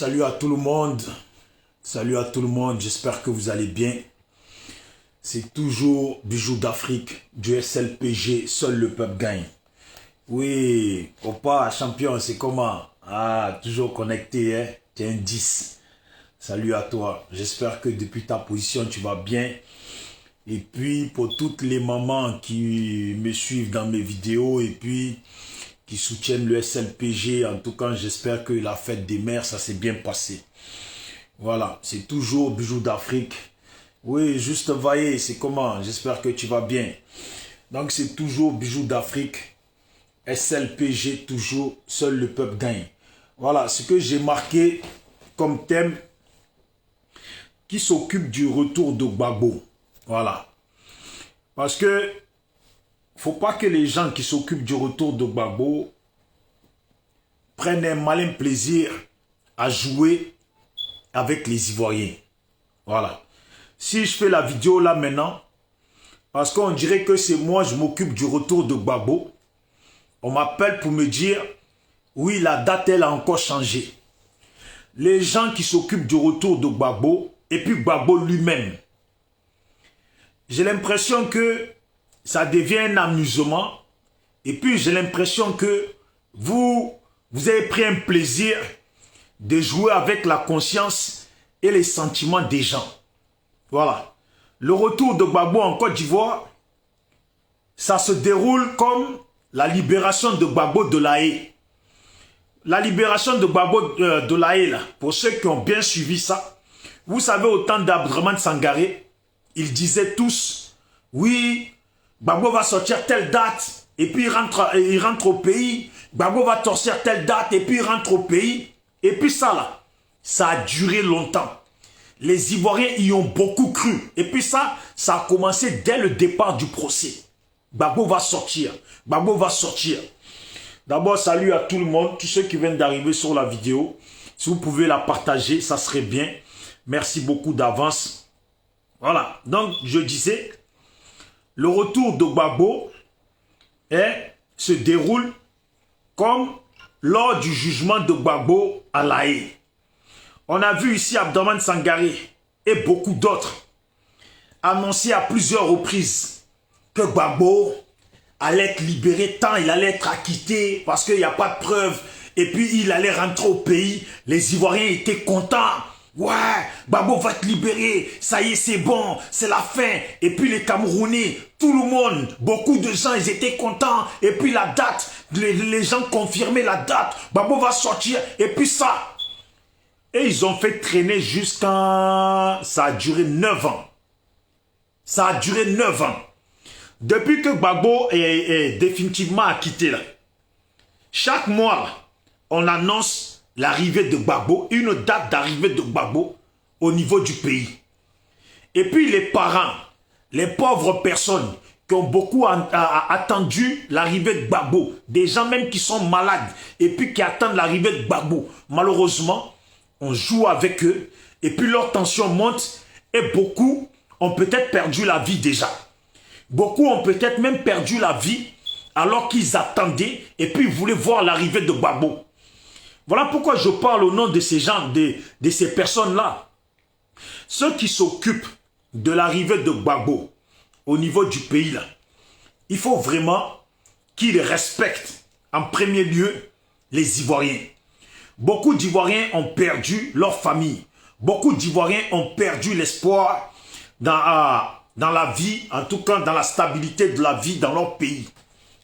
Salut à tout le monde. Salut à tout le monde. J'espère que vous allez bien. C'est toujours Bijoux d'Afrique, du SLPG, seul le peuple gagne. Oui, Opa, champion, c'est comment? Ah, toujours connecté, hein? Tu es un 10. Salut à toi. J'espère que depuis ta position, tu vas bien. Et puis, pour toutes les mamans qui me suivent dans mes vidéos et puis qui soutiennent le SLPG, en tout cas, j'espère que la fête des mères, ça s'est bien passé. Voilà, c'est toujours Bijoux d'Afrique. Oui, juste voyez, c'est comment? J'espère que tu vas bien. Donc, c'est toujours Bijoux d'Afrique. SLPG, toujours, seul le peuple gagne. Voilà, ce que j'ai marqué comme thème, qui s'occupe du retour de Gbagbo. Voilà. Parce que, faut pas que les gens qui s'occupent du retour de Gbagbo prennent un malin plaisir à jouer avec les Ivoiriens. Voilà. Si je fais la vidéo là maintenant, parce qu'on dirait que c'est moi, je m'occupe du retour de Gbagbo, on m'appelle pour me dire, oui, la date, elle a encore changé. Les gens qui s'occupent du retour de Gbagbo, et puis Gbagbo lui-même, j'ai l'impression que ça devient un amusement, et puis j'ai l'impression que vous avez pris un plaisir de jouer avec la conscience et les sentiments des gens. Voilà. Le retour de Gbagbo en Côte d'Ivoire, ça se déroule comme la libération de Gbagbo de la Haye. La libération de Gbagbo de la Haye, là, pour ceux qui ont bien suivi ça, vous savez, au temps d'Abdraman Sangaré, ils disaient tous, oui, Gbagbo va sortir telle date, et puis il rentre au pays. Gbagbo va sortir telle date, et puis il rentre au pays. Et puis ça, là, ça a duré longtemps. Les Ivoiriens y ont beaucoup cru. Et puis ça a commencé dès le départ du procès. Gbagbo va sortir. Gbagbo va sortir. D'abord, salut à tout le monde, tous ceux qui viennent d'arriver sur la vidéo. Si vous pouvez la partager, ça serait bien. Merci beaucoup d'avance. Voilà. Donc, je disais, le retour de Gbagbo se déroule comme lors du jugement de Gbagbo à la Haye. On a vu ici Abdraman Sangaré et beaucoup d'autres annoncer à plusieurs reprises que Gbagbo allait être libéré tant il allait être acquitté parce qu'il n'y a pas de preuves et puis il allait rentrer au pays. Les Ivoiriens étaient contents. Ouais, Gbagbo va être libéré, ça y est, c'est bon, c'est la fin. Et puis les Camerounais, tout le monde, beaucoup de gens, ils étaient contents. Et puis la date, les gens confirmaient la date, Gbagbo va sortir, et puis ça. Et ils ont fait traîner jusqu'à... Ça a duré 9 ans. Ça a duré 9 ans. Depuis que Gbagbo est définitivement acquitté, là, chaque mois, on annonce l'arrivée de Gbagbo, une date d'arrivée de Gbagbo au niveau du pays. Et puis les parents, les pauvres personnes qui ont beaucoup attendu l'arrivée de Gbagbo, des gens même qui sont malades et puis qui attendent l'arrivée de Gbagbo, malheureusement, on joue avec eux et puis leur tension monte et beaucoup ont peut-être perdu la vie déjà. Beaucoup ont peut-être même perdu la vie alors qu'ils attendaient et puis ils voulaient voir l'arrivée de Gbagbo. Voilà pourquoi je parle au nom de ces gens, de ces personnes-là. Ceux qui s'occupent de l'arrivée de Gbagbo au niveau du pays, là, il faut vraiment qu'ils respectent en premier lieu les Ivoiriens. Beaucoup d'Ivoiriens ont perdu leur famille. Beaucoup d'Ivoiriens ont perdu l'espoir dans la vie, en tout cas dans la stabilité de la vie dans leur pays.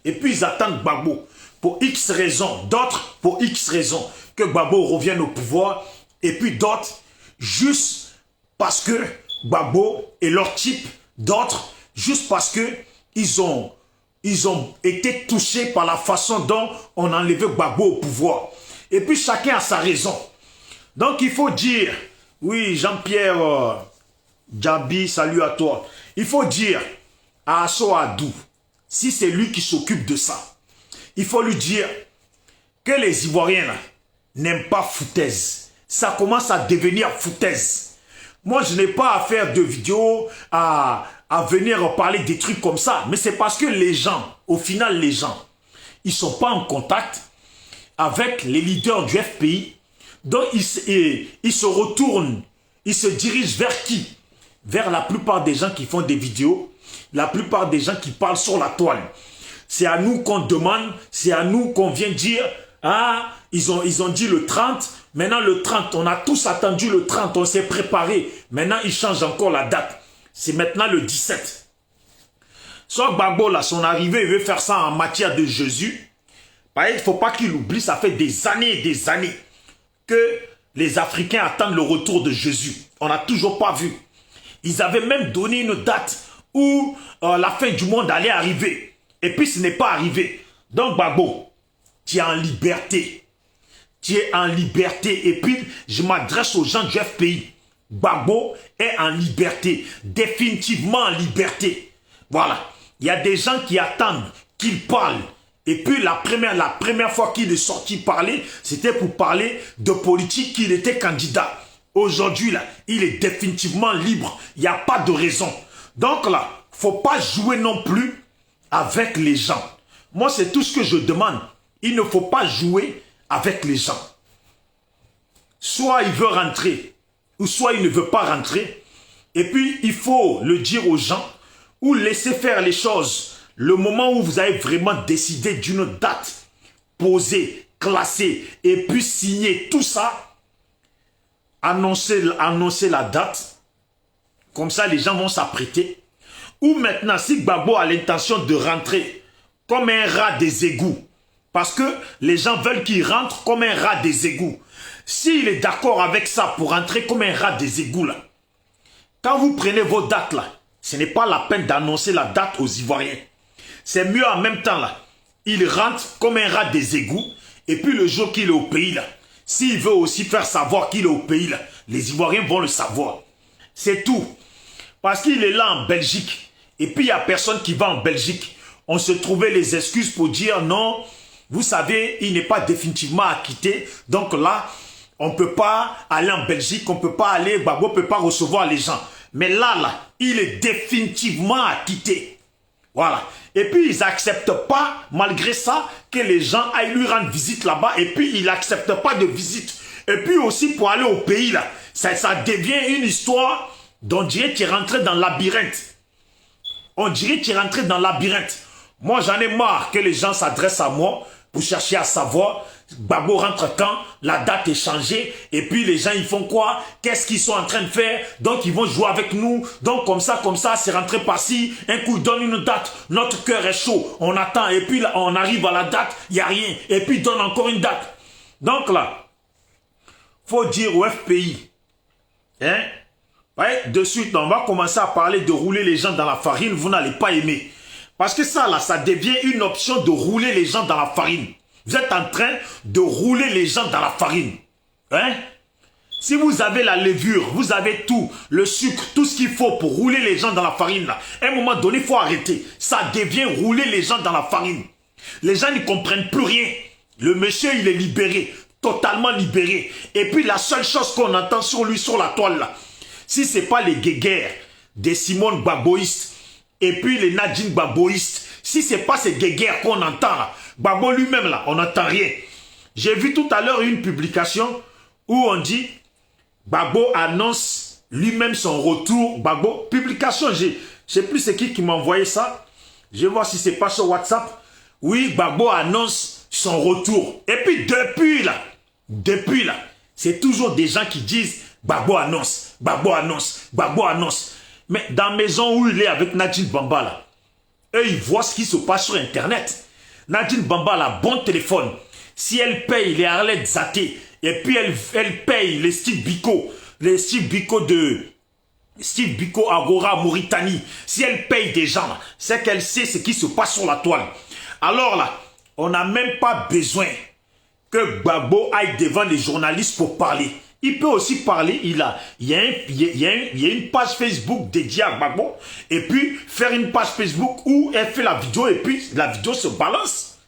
Et puis ils attendent Gbagbo. Pour X raisons, d'autres pour X raisons, que Gbagbo revienne au pouvoir, et puis d'autres, juste parce que Gbagbo est leur type, d'autres, juste parce que ils ont été touchés par la façon dont on a enlevé Gbagbo au pouvoir. Et puis chacun a sa raison. Donc il faut dire, oui Jean-Pierre Djabi, salut à toi, il faut dire à Asso Adou, si c'est lui qui s'occupe de ça, il faut lui dire que les Ivoiriens n'aiment pas foutaise. Ça commence à devenir foutaise. Moi, je n'ai pas à faire de vidéos, à venir parler des trucs comme ça. Mais c'est parce que les gens, au final, les gens, ils ne sont pas en contact avec les leaders du FPI. Donc il se retourne, il se dirige vers qui? Vers la plupart des gens qui font des vidéos, la plupart des gens qui parlent sur la toile. C'est à nous qu'on demande, c'est à nous qu'on vient dire, ah, ils ont dit le 30, maintenant le 30, on a tous attendu le 30, on s'est préparé. Maintenant, ils changent encore la date. C'est maintenant le 17. Soit Gbagbo, là, son arrivée, il veut faire ça en matière de Jésus. Il ne faut pas qu'il oublie, ça fait des années et des années que les Africains attendent le retour de Jésus. On n'a toujours pas vu. Ils avaient même donné une date où la fin du monde allait arriver. Et puis ce n'est pas arrivé. Donc Gbagbo, tu es en liberté. Tu es en liberté. Et puis je m'adresse aux gens du FPI. Gbagbo est en liberté. Définitivement en liberté. Voilà. Il y a des gens qui attendent qu'il parle. Et puis la première fois qu'il est sorti parler, c'était pour parler de politique, qu'il était candidat. Aujourd'hui, là, il est définitivement libre. Il n'y a pas de raison. Donc là, il ne faut pas jouer non plus avec les gens. Moi, c'est tout ce que je demande. Il ne faut pas jouer avec les gens. Soit il veut rentrer, ou soit il ne veut pas rentrer. Et puis, il faut le dire aux gens, ou laisser faire les choses. Le moment où vous avez vraiment décidé d'une date, posée, classée, et puis signer tout ça, annoncer la date, comme ça les gens vont s'apprêter. Ou maintenant, si Gbagbo a l'intention de rentrer comme un rat des égouts, parce que les gens veulent qu'il rentre comme un rat des égouts. S'il est d'accord avec ça pour rentrer comme un rat des égouts, là, quand vous prenez vos dates, là, ce n'est pas la peine d'annoncer la date aux Ivoiriens. C'est mieux en même temps, là. Il rentre comme un rat des égouts, et puis le jour qu'il est au pays, là, s'il veut aussi faire savoir qu'il est au pays, là, les Ivoiriens vont le savoir. C'est tout. Parce qu'il est là en Belgique, et puis il n'y a personne qui va en Belgique. On se trouvait les excuses pour dire non, vous savez, il n'est pas définitivement acquitté, donc là, on ne peut pas aller en Belgique, on ne peut pas aller, Gbagbo ne peut pas recevoir les gens. Mais là, il est définitivement acquitté. Voilà. Et puis, ils n'acceptent pas, malgré ça, que les gens aillent lui rendre visite là-bas. Et puis, il n'accepte pas de visite. Et puis aussi, pour aller au pays, là, ça devient une histoire dont on dirait qu'il est rentré dans le labyrinthe. On dirait qu'il est rentré dans le labyrinthe. Moi, j'en ai marre que les gens s'adressent à moi pour chercher à savoir Gbagbo rentre quand, la date est changée, et puis les gens ils font quoi? Qu'est-ce qu'ils sont en train de faire? Donc ils vont jouer avec nous, donc comme ça, c'est rentré par-ci, un coup ils donnent une date, notre cœur est chaud, on attend, et puis là, on arrive à la date, il n'y a rien, et puis ils donnent encore une date. Donc là, faut dire au FPI, hein? Ouais, de suite, on va commencer à parler de rouler les gens dans la farine, vous n'allez pas aimer. Parce que ça là, ça devient une option de rouler les gens dans la farine. Vous êtes en train de rouler les gens dans la farine. Hein? Si vous avez la levure, vous avez tout, le sucre, tout ce qu'il faut pour rouler les gens dans la farine, là, à un moment donné, il faut arrêter. Ça devient rouler les gens dans la farine. Les gens ne comprennent plus rien. Le monsieur, il est libéré, totalement libéré. Et puis, la seule chose qu'on entend sur lui, sur la toile, là, si ce n'est pas les guéguerres des Simone Gbagboïstes, et puis les Nadine Gbagboïstes, si ce n'est pas ces guéguerres qu'on entend, là, Gbagbo lui-même, là, on n'entend rien. J'ai vu tout à l'heure une publication où on dit Gbagbo annonce lui-même son retour. Gbagbo, publication, je ne sais plus c'est qui m'a envoyé ça. Je vais voir si c'est pas sur WhatsApp. Oui, Gbagbo annonce son retour. Et puis depuis là, c'est toujours des gens qui disent Gbagbo annonce, Gbagbo annonce, Gbagbo annonce. Mais dans la maison où il est avec Nadine Bamba, là, eux, ils voient ce qui se passe sur Internet. Nadine Bamba a un bon téléphone. Si elle paye les Arlette Zaté, et puis elle paye les Steve Biko de Steve Biko Agora Mauritanie, si elle paye des gens, c'est qu'elle sait ce qui se passe sur la toile. Alors là, on n'a même pas besoin que Gbagbo aille devant les journalistes pour parler. Il peut aussi parler, il y a une page Facebook dédiée à Gbagbo, et puis faire une page Facebook où elle fait la vidéo, et puis la vidéo se balance.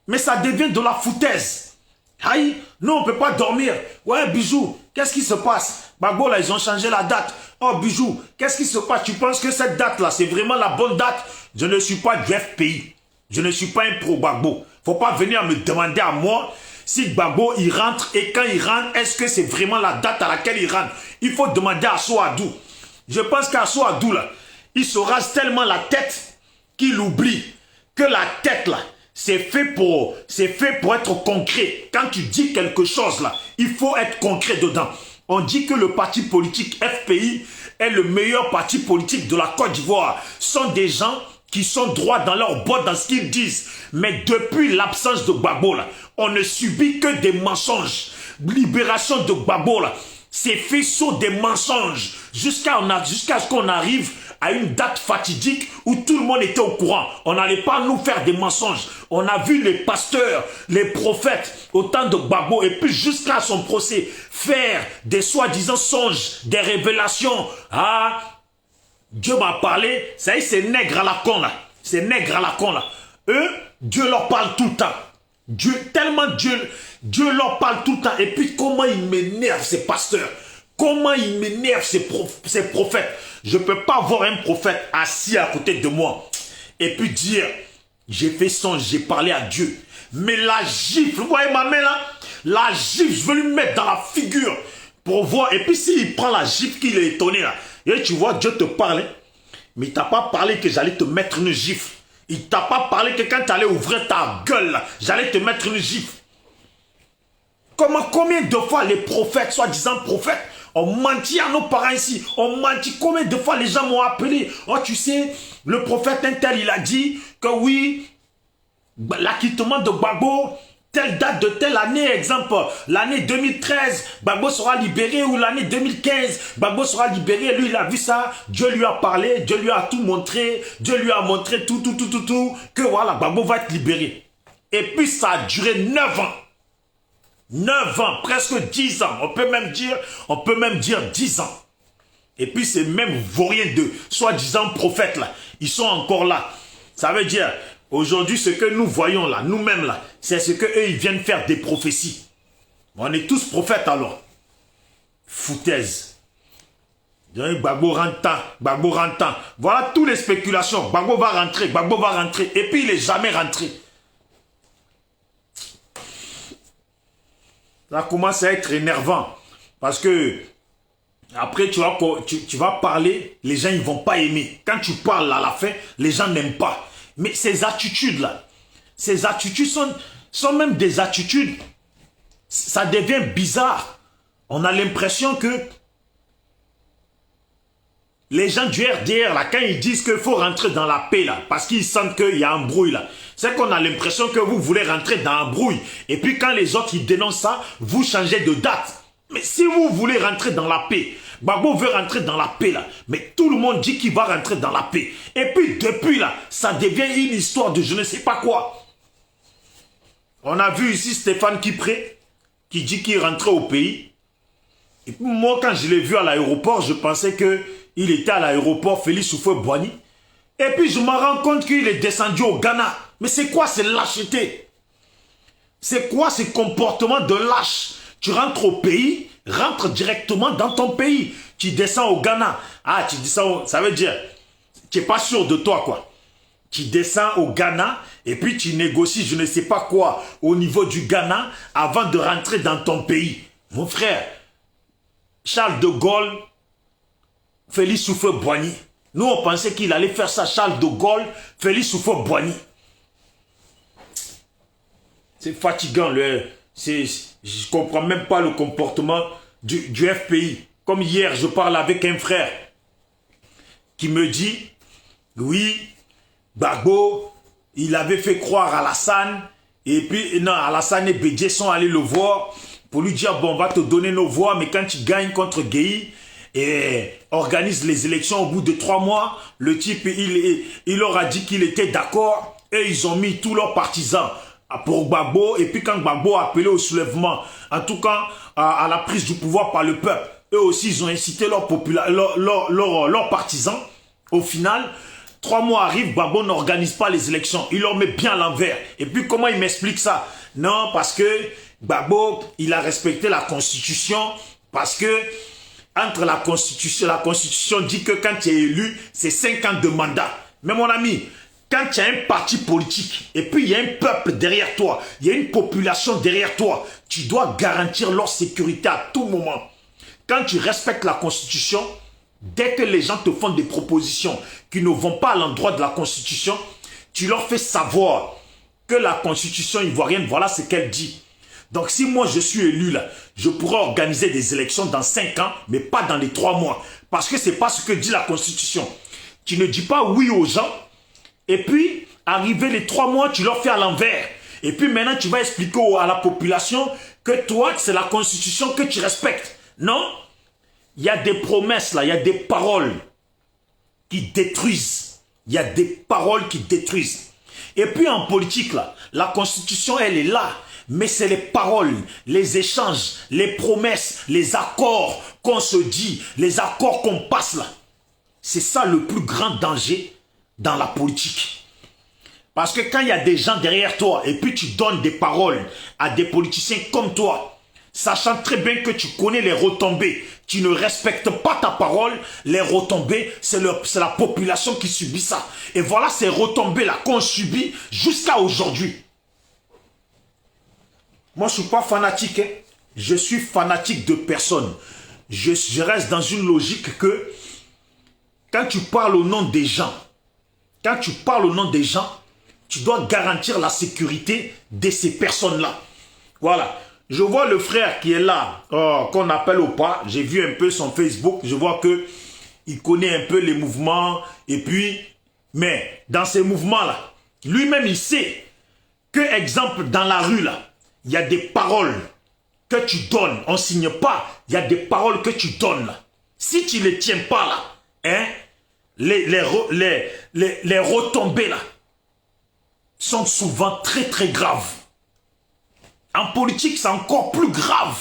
Mais ça devient de la foutaise. Aïe, nous on ne peut pas dormir. Ouais, Bijou, qu'est-ce qui se passe? Gbagbo là, ils ont changé la date. Oh Bijou, qu'est-ce qui se passe? Tu penses que cette date là, c'est vraiment la bonne date? Je ne suis pas du FPI. Je ne suis pas un pro Gbagbo. Faut pas venir me demander à moi Si Gbagbo, il rentre, et quand il rentre, est-ce que c'est vraiment la date à laquelle il rentre? Il faut demander à Souadou. Je pense qu'à Souadou, là, il se rase tellement la tête qu'il oublie que la tête, là, c'est fait pour être concret. Quand tu dis quelque chose, là, il faut être concret dedans. On dit que le parti politique FPI est le meilleur parti politique de la Côte d'Ivoire. Ce sont des gens qui sont droits dans leur botte dans ce qu'ils disent. Mais depuis l'absence de Gbagbo, là, on ne subit que des mensonges. Libération de Gbagbo, là, c'est fait sur des mensonges. Jusqu'à ce qu'on arrive à une date fatidique où tout le monde était au courant. On n'allait pas nous faire des mensonges. On a vu les pasteurs, les prophètes, au temps de Gbagbo, et puis jusqu'à son procès, faire des soi-disant songes, des révélations. Ah, Dieu m'a parlé, ça y est, c'est nègre à la con là. C'est nègre à la con là. Eux, Dieu leur parle tout le temps. Dieu leur parle tout le temps. Et puis comment ils m'énervent ces pasteurs. Comment ils m'énervent ces prophètes. Je ne peux pas voir un prophète assis à côté de moi et puis dire, j'ai fait songe, j'ai parlé à Dieu. Mais la gifle, vous voyez ma main là? La gifle, je veux lui mettre dans la figure pour voir. Et puis s'il prend la gifle qu'il est étonné là, et tu vois, Dieu te parle, hein? Mais il t'a pas parlé que j'allais te mettre une gifle. Il t'a pas parlé que quand tu allais ouvrir ta gueule là, j'allais te mettre une gifle. Combien de fois les prophètes, soi-disant prophètes, ont menti à nos parents ici. On menti. Combien de fois les gens m'ont appelé. Oh, tu sais, le prophète Intel, il a dit que oui, l'acquittement de Gbagbo, telle date de telle année, exemple, l'année 2013, Gbagbo sera libéré, ou l'année 2015, Gbagbo sera libéré. Lui, il a vu ça. Dieu lui a parlé. Dieu lui a tout montré. Dieu lui a montré tout, que voilà, Gbagbo va être libéré. Et puis, ça a duré 9 ans. 9 ans, presque 10 ans, on peut même dire 10 ans. Et puis ces mêmes vauriens de soi-disant prophètes là, ils sont encore là. Ça veut dire, aujourd'hui ce que nous voyons là, nous-mêmes là, c'est ce que eux ils viennent faire des prophéties. On est tous prophètes alors. Foutaise. Gbagbo rentre. Voilà toutes les spéculations. Gbagbo va rentrer. Et puis il n'est jamais rentré. Ça commence à être énervant. Parce que après, tu vas parler, les gens ne vont pas aimer. Quand tu parles à la fin, les gens n'aiment pas. Mais ces attitudes-là, sont même des attitudes, ça devient bizarre. On a l'impression que les gens du RDR, là, quand ils disent qu'il faut rentrer dans la paix, là, parce qu'ils sentent qu'il y a un brouille, là, c'est qu'on a l'impression que vous voulez rentrer dans un brouille. Et puis quand les autres, ils dénoncent ça, vous changez de date. Mais si vous voulez rentrer dans la paix, Gbagbo veut rentrer dans la paix, là, mais tout le monde dit qu'il va rentrer dans la paix. Et puis depuis, là, ça devient une histoire de je ne sais pas quoi. On a vu ici Stéphane Kipré, qui dit qu'il rentrait au pays. Et puis moi, quand je l'ai vu à l'aéroport, je pensais que il était à l'aéroport Félix Houphouët-Boigny. Et puis je me rends compte qu'il est descendu au Ghana. Mais c'est quoi ces lâchetés? C'est quoi ces comportements de lâche? Tu rentres au pays, rentre directement dans ton pays. Tu descends au Ghana. Ah, tu descends, ça veut dire, tu n'es pas sûr de toi, quoi. Tu descends au Ghana et puis tu négocies je ne sais pas quoi au niveau du Ghana avant de rentrer dans ton pays. Mon frère, Charles de Gaulle, Félix Houphouët-Boigny. Nous, on pensait qu'il allait faire ça, Charles de Gaulle, Félix Houphouët-Boigny. C'est fatigant, je ne comprends même pas le comportement du FPI. Comme hier, je parle avec un frère qui me dit, oui, Gbagbo, il avait fait croire à Alassane, et puis, non, Alassane et Bédié sont allés le voir pour lui dire, bon, on va te donner nos voix, mais quand tu gagnes contre Gueye, et organise les élections au bout de 3 mois, le type, il leur a dit qu'il était d'accord, et ils ont mis tous leurs partisans pour Gbagbo, et puis quand Gbagbo a appelé au soulèvement, en tout cas à la prise du pouvoir par le peuple, eux aussi ils ont incité leurs partisans. Au final, 3 mois arrivent, Gbagbo n'organise pas les élections, il leur met bien à l'envers. Et puis comment il m'explique ça? Non, parce que Gbagbo, il a respecté la constitution, parce que entre la constitution dit que quand tu es élu, c'est 5 ans de mandat. Mais mon ami, quand tu as un parti politique et puis il y a un peuple derrière toi, il y a une population derrière toi, tu dois garantir leur sécurité à tout moment. Quand tu respectes la Constitution, dès que les gens te font des propositions qui ne vont pas à l'endroit de la Constitution, tu leur fais savoir que la Constitution ivoirienne, voilà ce qu'elle dit. Donc si moi je suis élu là, je pourrais organiser des élections dans 5 ans, mais pas dans les 3 mois. Parce que ce n'est pas ce que dit la Constitution. Tu ne dis pas oui aux gens, et puis arrivé les 3 mois, tu leur fais à l'envers. Et puis maintenant tu vas expliquer à la population que toi, c'est la Constitution que tu respectes. Non, il y a des promesses là, il y a des paroles qui détruisent. Il y a des paroles qui détruisent. Et puis en politique là, la Constitution elle est là. Mais c'est les paroles, les échanges, les promesses, les accords qu'on se dit, les accords qu'on passe là. C'est ça le plus grand danger dans la politique. Parce que quand il y a des gens derrière toi et puis tu donnes des paroles à des politiciens comme toi, sachant très bien que tu connais les retombées, tu ne respectes pas ta parole, les retombées, c'est la population qui subit ça. Et voilà ces retombées-là qu'on subit jusqu'à aujourd'hui. Moi, je ne suis pas fanatique. Hein. Je suis fanatique de personne. Je reste dans une logique que quand tu parles au nom des gens, tu dois garantir la sécurité de ces personnes-là. Voilà. Je vois le frère qui est là, qu'on appelle au pas. J'ai vu un peu son Facebook. Je vois qu'il connaît un peu les mouvements. Et puis, mais dans ces mouvements-là, lui-même, il sait que, exemple, dans la rue, là, il y a des paroles que tu donnes. On ne signe pas. Il y a des paroles que tu donnes. Là. Si tu ne les tiens pas là, hein, les retombées là sont souvent très très graves. En politique, c'est encore plus grave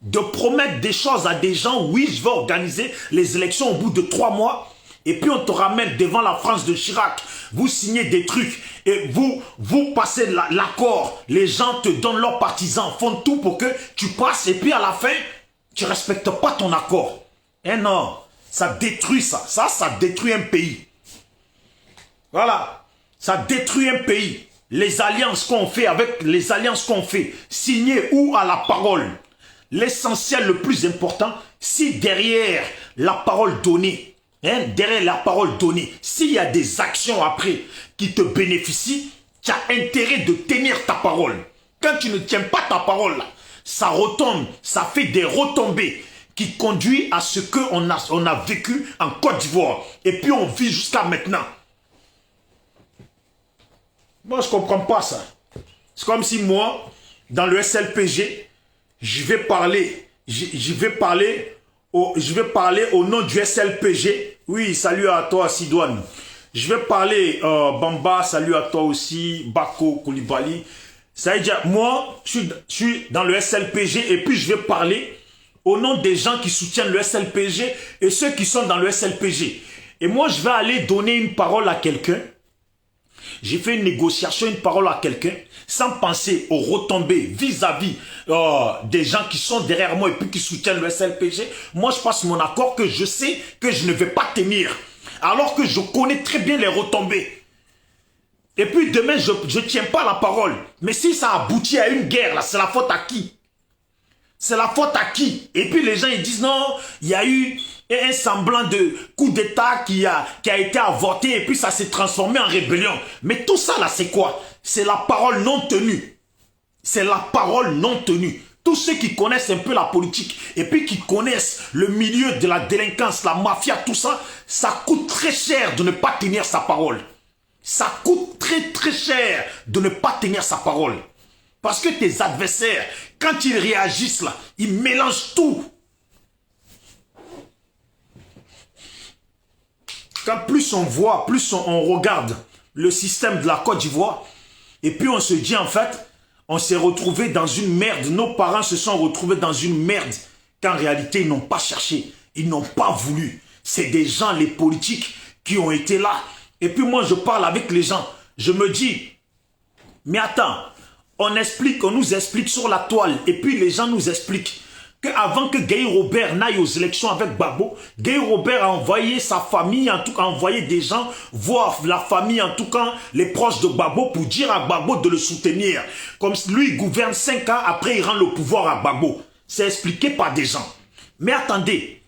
de promettre des choses à des gens. Oui, je vais organiser les élections au bout de 3 mois. Et puis on te ramène devant la France de Chirac. Vous signez des trucs et vous passez l'accord. Les gens te donnent leurs partisans, font tout pour que tu passes. Et puis à la fin, tu ne respectes pas ton accord. Eh non, ça détruit ça. Ça détruit un pays. Voilà, ça détruit un pays. Les alliances qu'on fait, signer ou à la parole. L'essentiel, le plus important, si derrière la parole donnée, derrière la parole donnée, s'il y a des actions après qui te bénéficient, tu as intérêt de tenir ta parole. Quand tu ne tiens pas ta parole, ça retombe, ça fait des retombées qui conduisent à ce qu'on a vécu en Côte d'Ivoire. Et puis on vit jusqu'à maintenant. Moi, je ne comprends pas ça. C'est comme si moi, dans le SLPG, je vais parler au nom du SLPG. Oui, salut à toi, Sidoine. Je vais parler, Bamba, salut à toi aussi, Bako, Koulibaly. Ça veut dire, moi, je suis dans le SLPG et puis je vais parler au nom des gens qui soutiennent le SLPG et ceux qui sont dans le SLPG. Et moi, je vais aller donner une parole à quelqu'un. J'ai fait une négociation, une parole à quelqu'un, sans penser aux retombées vis-à-vis des gens qui sont derrière moi et puis qui soutiennent le SLPG. Moi, je passe mon accord que je sais que je ne vais pas tenir. Alors que je connais très bien les retombées. Et puis demain, je ne tiens pas la parole. Mais si ça aboutit à une guerre, c'est la faute à qui? C'est la faute à qui? Et puis les gens ils disent non, il y a eu un semblant de coup d'État qui a été avorté et puis ça s'est transformé en rébellion. Mais tout ça là, c'est quoi? C'est la parole non tenue. C'est la parole non tenue. Tous ceux qui connaissent un peu la politique et puis qui connaissent le milieu de la délinquance, la mafia, tout ça, ça coûte très cher de ne pas tenir sa parole. Ça coûte très très cher de ne pas tenir sa parole. Parce que tes adversaires, quand ils réagissent là, ils mélangent tout. Quand plus on voit, plus on regarde le système de la Côte d'Ivoire, et puis on se dit en fait, on s'est retrouvé dans une merde. Nos parents se sont retrouvés dans une merde qu'en réalité, ils n'ont pas cherché. Ils n'ont pas voulu. C'est des gens, les politiques, qui ont été là. Et puis moi, je parle avec les gens. Je me dis, mais attends, on nous explique sur la toile. Et puis les gens nous expliquent. qu'avant que Guy Robert n'aille aux élections avec Gbagbo, Guy Robert a envoyé sa famille, en tout cas envoyé des gens voir la famille, en tout cas les proches de Gbagbo, pour dire à Gbagbo de le soutenir. Comme lui, il gouverne 5 ans, après il rend le pouvoir à Gbagbo. C'est expliqué par des gens. Mais attendez,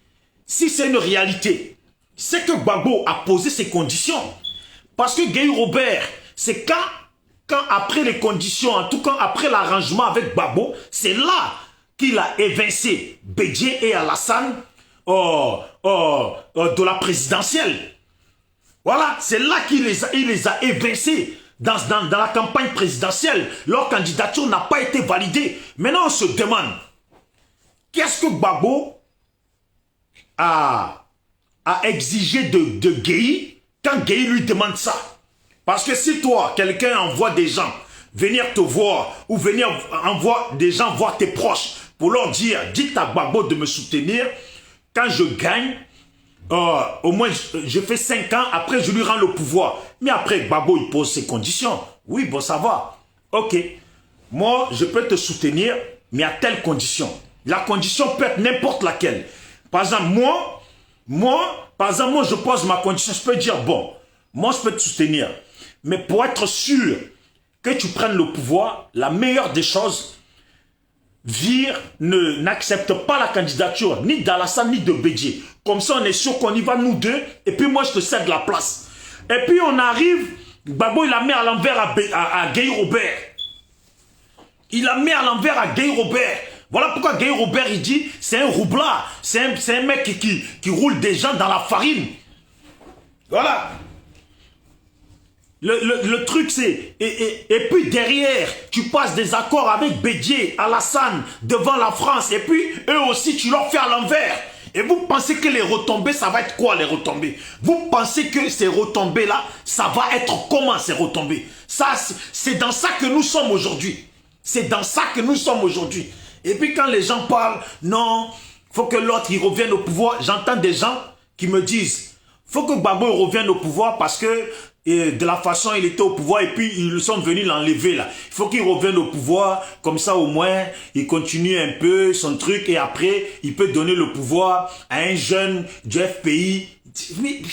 si c'est une réalité, c'est que Gbagbo a posé ses conditions. Parce que Guy Robert, c'est quand après les conditions, en tout cas après l'arrangement avec Gbagbo, c'est là qu'il a évincé Bédié et Alassane de la présidentielle. Voilà, c'est là qu'il les a évincés dans la campagne présidentielle. Leur candidature n'a pas été validée. Maintenant, on se demande, qu'est-ce que Gbagbo a exigé de Gueye quand Gueye lui demande ça? Parce que si toi, quelqu'un envoie des gens venir te voir ou envoie des gens voir tes proches pour leur dire, dites à Gbagbo de me soutenir, quand je gagne, au moins je fais 5 ans, après je lui rends le pouvoir. Mais après Gbagbo il pose ses conditions. Oui, bon ça va. Ok, moi je peux te soutenir, mais à telle condition. La condition peut être n'importe laquelle. Par exemple, moi, je pose ma condition, je peux dire, bon, moi je peux te soutenir. Mais pour être sûr que tu prennes le pouvoir, la meilleure des choses, Vire n'accepte pas la candidature ni d'Alassane ni de Bédié. Comme ça, on est sûr qu'on y va nous deux, et puis moi je te cède la place. Et puis on arrive, Gbagbo il la met à l'envers à Guy Robert. Il la met à l'envers à Guy Robert. Voilà pourquoi Guy Robert il dit, c'est un roublard, c'est un mec qui roule des gens dans la farine. Voilà. Le truc c'est, et puis derrière, tu passes des accords avec Bédié, Alassane, devant la France, et puis eux aussi tu leur fais à l'envers. Et vous pensez que les retombées, ça va être quoi les retombées? Vous pensez que ces retombées-là, ça va être comment ces retombées? Ça, c'est dans ça que nous sommes aujourd'hui. C'est dans ça que nous sommes aujourd'hui. Et puis quand les gens parlent, non, faut que l'autre il revienne au pouvoir, j'entends des gens qui me disent, faut que Gbagbo revienne au pouvoir parce que de la façon il était au pouvoir et puis ils sont venus l'enlever là. Il faut qu'il revienne au pouvoir, comme ça au moins il continue un peu son truc et après il peut donner le pouvoir à un jeune du FPI. Mais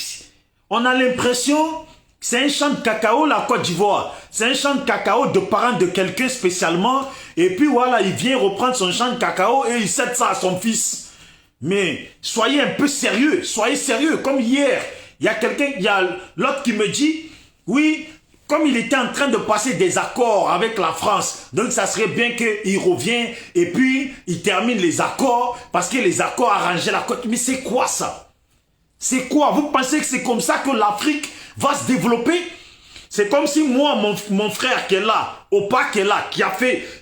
on a l'impression que c'est un champ de cacao la Côte d'Ivoire. C'est un champ de cacao de parents de quelqu'un spécialement et puis voilà il vient reprendre son champ de cacao et il cède ça à son fils. Mais soyez un peu sérieux, soyez sérieux comme hier. Il y a quelqu'un, il y a l'autre qui me dit, oui, comme il était en train de passer des accords avec la France, donc ça serait bien qu'il revienne et puis il termine les accords parce que les accords arrangeaient la Côte. Mais c'est quoi ça? C'est quoi? Vous pensez que c'est comme ça que l'Afrique va se développer? C'est comme si moi, mon frère qui est là, Opa qui est là,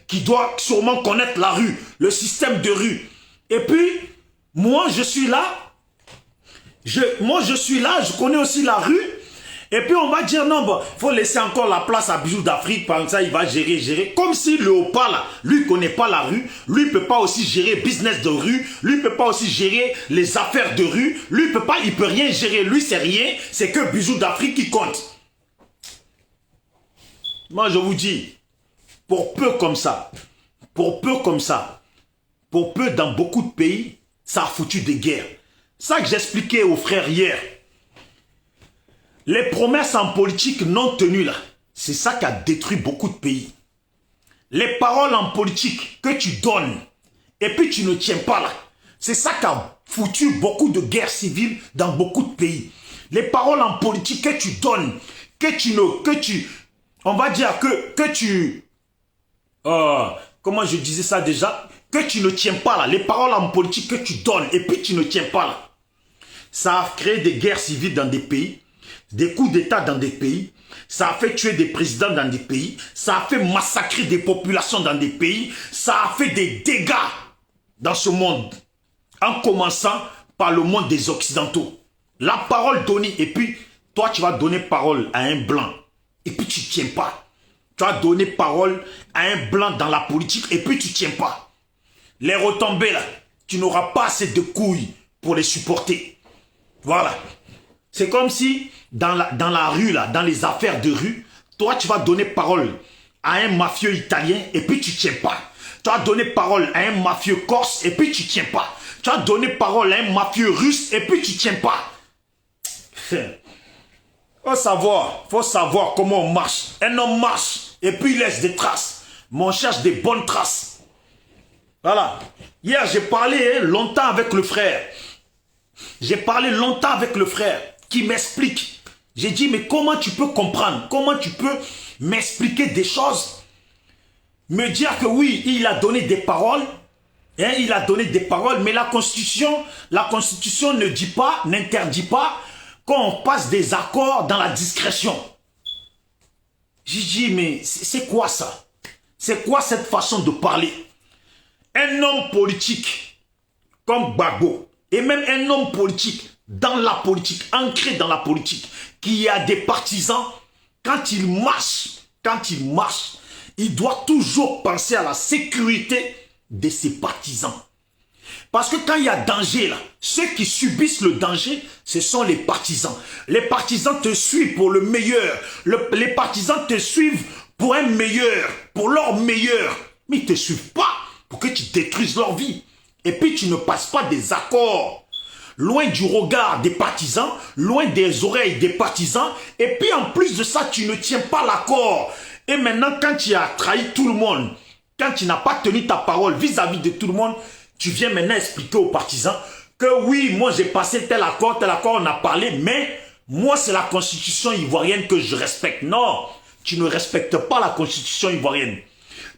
qui doit sûrement connaître la rue, le système de rue. Et puis, moi je suis là. Je connais aussi la rue. Et puis on va dire non, bon, faut laisser encore la place à Bijou d'Afrique, par ça il va gérer. Comme si le Opa là, lui connaît pas la rue, lui peut pas aussi gérer business de rue, lui peut pas aussi gérer les affaires de rue, lui peut pas, il peut rien gérer, lui c'est rien, c'est que Bijou d'Afrique qui compte. Moi je vous dis, pour peu dans beaucoup de pays, ça a foutu des guerres. Ça que j'expliquais aux frères hier. Les promesses en politique non tenues là, c'est ça qui a détruit beaucoup de pays. Les paroles en politique que tu donnes et puis tu ne tiens pas là, c'est ça qui a foutu beaucoup de guerres civiles dans beaucoup de pays. Les paroles en politique que tu donnes, on va dire comment je disais ça déjà, que tu ne tiens pas là, les paroles en politique que tu donnes et puis tu ne tiens pas là. Ça a créé des guerres civiles dans des pays, des coups d'État dans des pays, ça a fait tuer des présidents dans des pays, ça a fait massacrer des populations dans des pays, ça a fait des dégâts dans ce monde, en commençant par le monde des Occidentaux. La parole donnée, et puis toi tu vas donner parole à un blanc, et puis tu ne tiens pas. Tu vas donner parole à un blanc dans la politique, et puis tu ne tiens pas. Les retombées là, tu n'auras pas assez de couilles pour les supporter. Voilà. C'est comme si dans la rue, là, dans les affaires de rue, toi, tu vas donner parole à un mafieux italien et puis tu ne tiens pas. Tu as donné parole à un mafieux corse et puis tu ne tiens pas. Tu as donné parole à un mafieux russe et puis tu ne tiens pas. Faut savoir comment on marche. Un homme marche et puis il laisse des traces. Mais on cherche des bonnes traces. Voilà. Hier, j'ai parlé longtemps avec le frère. J'ai parlé longtemps avec le frère qui m'explique. J'ai dit, mais comment tu peux comprendre? Comment tu peux m'expliquer des choses? Me dire que oui, il a donné des paroles. Hein, il a donné des paroles, mais la Constitution ne dit pas, n'interdit pas qu'on passe des accords dans la discrétion. J'ai dit, mais c'est quoi ça? C'est quoi cette façon de parler? Un homme politique comme Gbagbo, et même un homme politique dans la politique, ancré dans la politique, qui a des partisans, quand il marche, il doit toujours penser à la sécurité de ses partisans. Parce que quand il y a danger là, ceux qui subissent le danger, ce sont les partisans. Les partisans te suivent pour le meilleur. Les partisans te suivent pour un meilleur, pour leur meilleur. Mais ils ne te suivent pas pour que tu détruises leur vie. Et puis tu ne passes pas des accords. Loin du regard des partisans, loin des oreilles des partisans. Et puis en plus de ça, tu ne tiens pas l'accord. Et maintenant, quand tu as trahi tout le monde, quand tu n'as pas tenu ta parole vis-à-vis de tout le monde, tu viens maintenant expliquer aux partisans que oui, moi j'ai passé tel accord, on a parlé, mais moi c'est la constitution ivoirienne que je respecte. Non, tu ne respectes pas la constitution ivoirienne.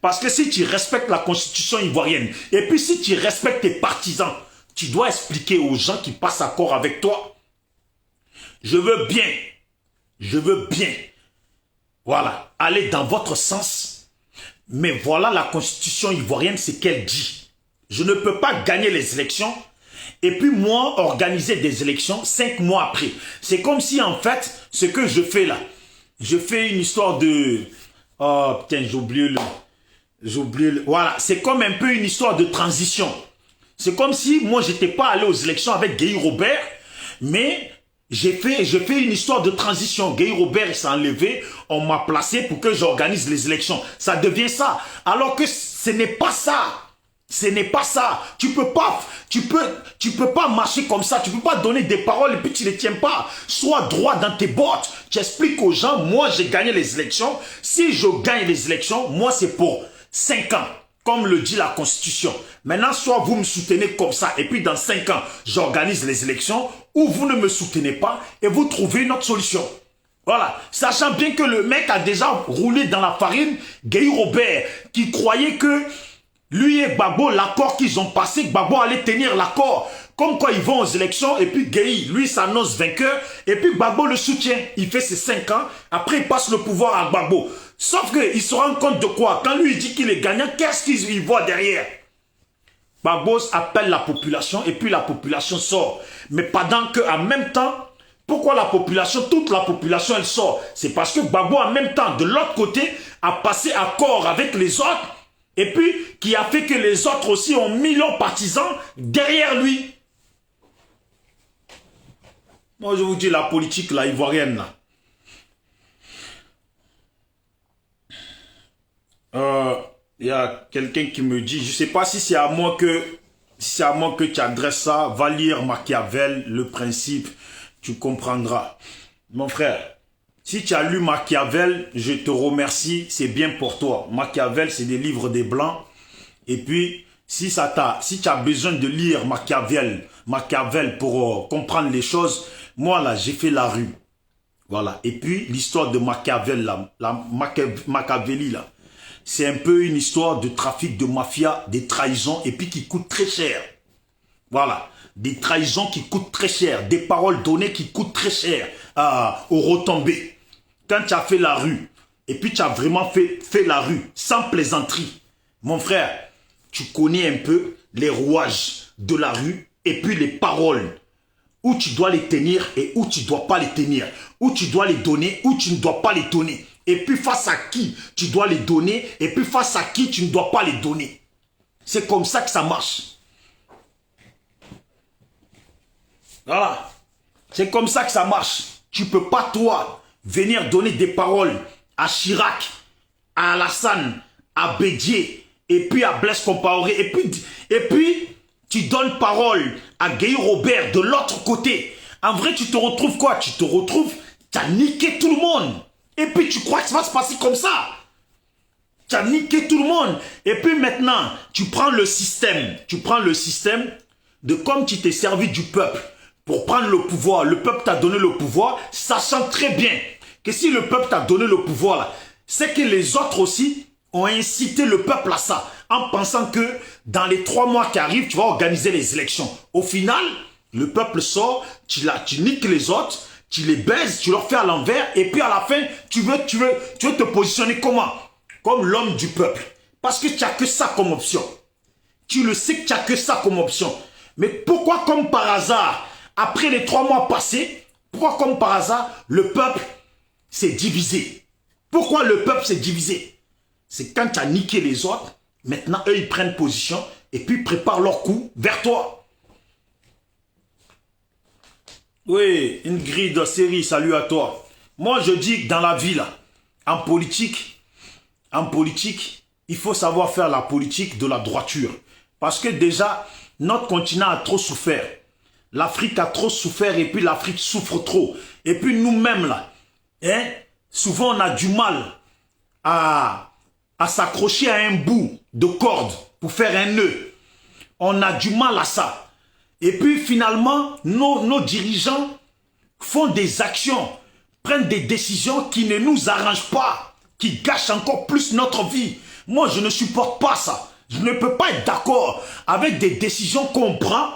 Parce que si tu respectes la constitution ivoirienne, et puis si tu respectes tes partisans, tu dois expliquer aux gens qui passent accord avec toi. Je veux bien, voilà, aller dans votre sens, mais voilà la constitution ivoirienne, c'est qu'elle dit. Je ne peux pas gagner les élections et puis moi organiser des élections 5 mois après. C'est comme si en fait, ce que je fais là, je fais une histoire de... Oh putain, j'ai oublié le... Voilà, c'est comme un peu une histoire de transition. C'est comme si moi j'étais pas allé aux élections avec Guy Robert, mais j'ai fait une histoire de transition. Guy Robert s'est enlevé, on m'a placé pour que j'organise les élections. Ça devient ça. Alors que ce n'est pas ça. Ce n'est pas ça. Tu peux pas marcher comme ça. Tu peux pas donner des paroles et puis tu ne les tiens pas. Sois droit dans tes bottes. Tu expliques aux gens, moi j'ai gagné les élections. Si je gagne les élections, moi c'est pour 5 ans. Comme le dit la Constitution. Maintenant, soit vous me soutenez comme ça et puis dans 5 ans, j'organise les élections, ou vous ne me soutenez pas et vous trouvez une autre solution. Voilà. Sachant bien que le mec a déjà roulé dans la farine, Guy Robert, qui croyait que lui et Gbagbo, l'accord qu'ils ont passé, Gbagbo allait tenir l'accord. Comme quoi ils vont aux élections et puis Guy, lui, s'annonce vainqueur et puis Gbagbo le soutient. Il fait ses 5 ans, après il passe le pouvoir à Gbagbo. Sauf qu'il se rend compte de quoi? Quand lui il dit qu'il est gagnant, qu'est-ce qu'il voit derrière? Gbagbo appelle la population et puis la population sort. Mais pendant qu'en même temps, pourquoi la population, toute la population elle sort? C'est parce que Gbagbo en même temps, de l'autre côté, a passé accord avec les autres et puis qui a fait que les autres aussi ont mis leurs partisans derrière lui. Moi je vous dis la politique là, ivoirienne là. Il y a quelqu'un qui me dit, je ne sais pas si c'est à moi que tu adresses ça, va lire Machiavel, le principe, tu comprendras. Mon frère, si tu as lu Machiavel, je te remercie, c'est bien pour toi. Machiavel, c'est des livres des Blancs. Et puis, si tu as besoin de lire Machiavel pour comprendre les choses, moi là, j'ai fait la rue. Voilà. Et puis, l'histoire de Machiavel, la Machiavelli là, c'est un peu une histoire de trafic de mafia, des trahisons, et puis qui coûte très cher. Voilà. Des trahisons qui coûtent très cher, des paroles données qui coûtent très cher aux retombées. Quand tu as fait la rue, et puis tu as vraiment fait la rue, sans plaisanterie, mon frère, tu connais un peu les rouages de la rue, et puis les paroles, où tu dois les tenir et où tu ne dois pas les tenir, où tu dois les donner, où tu ne dois pas les donner. Et puis face à qui tu dois les donner, et puis face à qui tu ne dois pas les donner. C'est comme ça que ça marche. Voilà. C'est comme ça que ça marche. Tu ne peux pas, toi, venir donner des paroles à Chirac, à Alassane, à Bédier, et puis à Blaise Compaoré, et puis tu donnes parole à Guy Robert de l'autre côté. En vrai, tu te retrouves quoi? Tu te retrouves, tu as niqué tout le monde. Et puis tu crois que ça va se passer comme ça? Tu as niqué tout le monde. Et puis maintenant, tu prends le système de comme tu t'es servi du peuple pour prendre le pouvoir. Le peuple t'a donné le pouvoir, sachant très bien que si le peuple t'a donné le pouvoir, là, c'est que les autres aussi ont incité le peuple à ça, en pensant que dans les 3 mois qui arrivent, tu vas organiser les élections. Au final, le peuple sort, tu niques les autres, tu les baises, tu leur fais à l'envers, et puis à la fin, tu veux te positionner comment? Comme l'homme du peuple. Parce que tu n'as que ça comme option. Tu le sais que tu n'as que ça comme option. Mais pourquoi comme par hasard, après les 3 mois passés, pourquoi comme par hasard, le peuple s'est divisé? Pourquoi le peuple s'est divisé? C'est quand tu as niqué les autres, maintenant eux ils prennent position, et puis préparent leur coup vers toi. Oui, une grille de série, salut à toi. Moi, je dis que dans la vie, là, en politique, il faut savoir faire la politique de la droiture. Parce que déjà, notre continent a trop souffert. L'Afrique a trop souffert et puis l'Afrique souffre trop. Et puis nous-mêmes, là, hein, souvent on a du mal à s'accrocher à un bout de corde pour faire un nœud. On a du mal à ça. Et puis finalement, nos dirigeants font des actions, prennent des décisions qui ne nous arrangent pas, qui gâchent encore plus notre vie. Moi, je ne supporte pas ça. Je ne peux pas être d'accord avec des décisions qu'on prend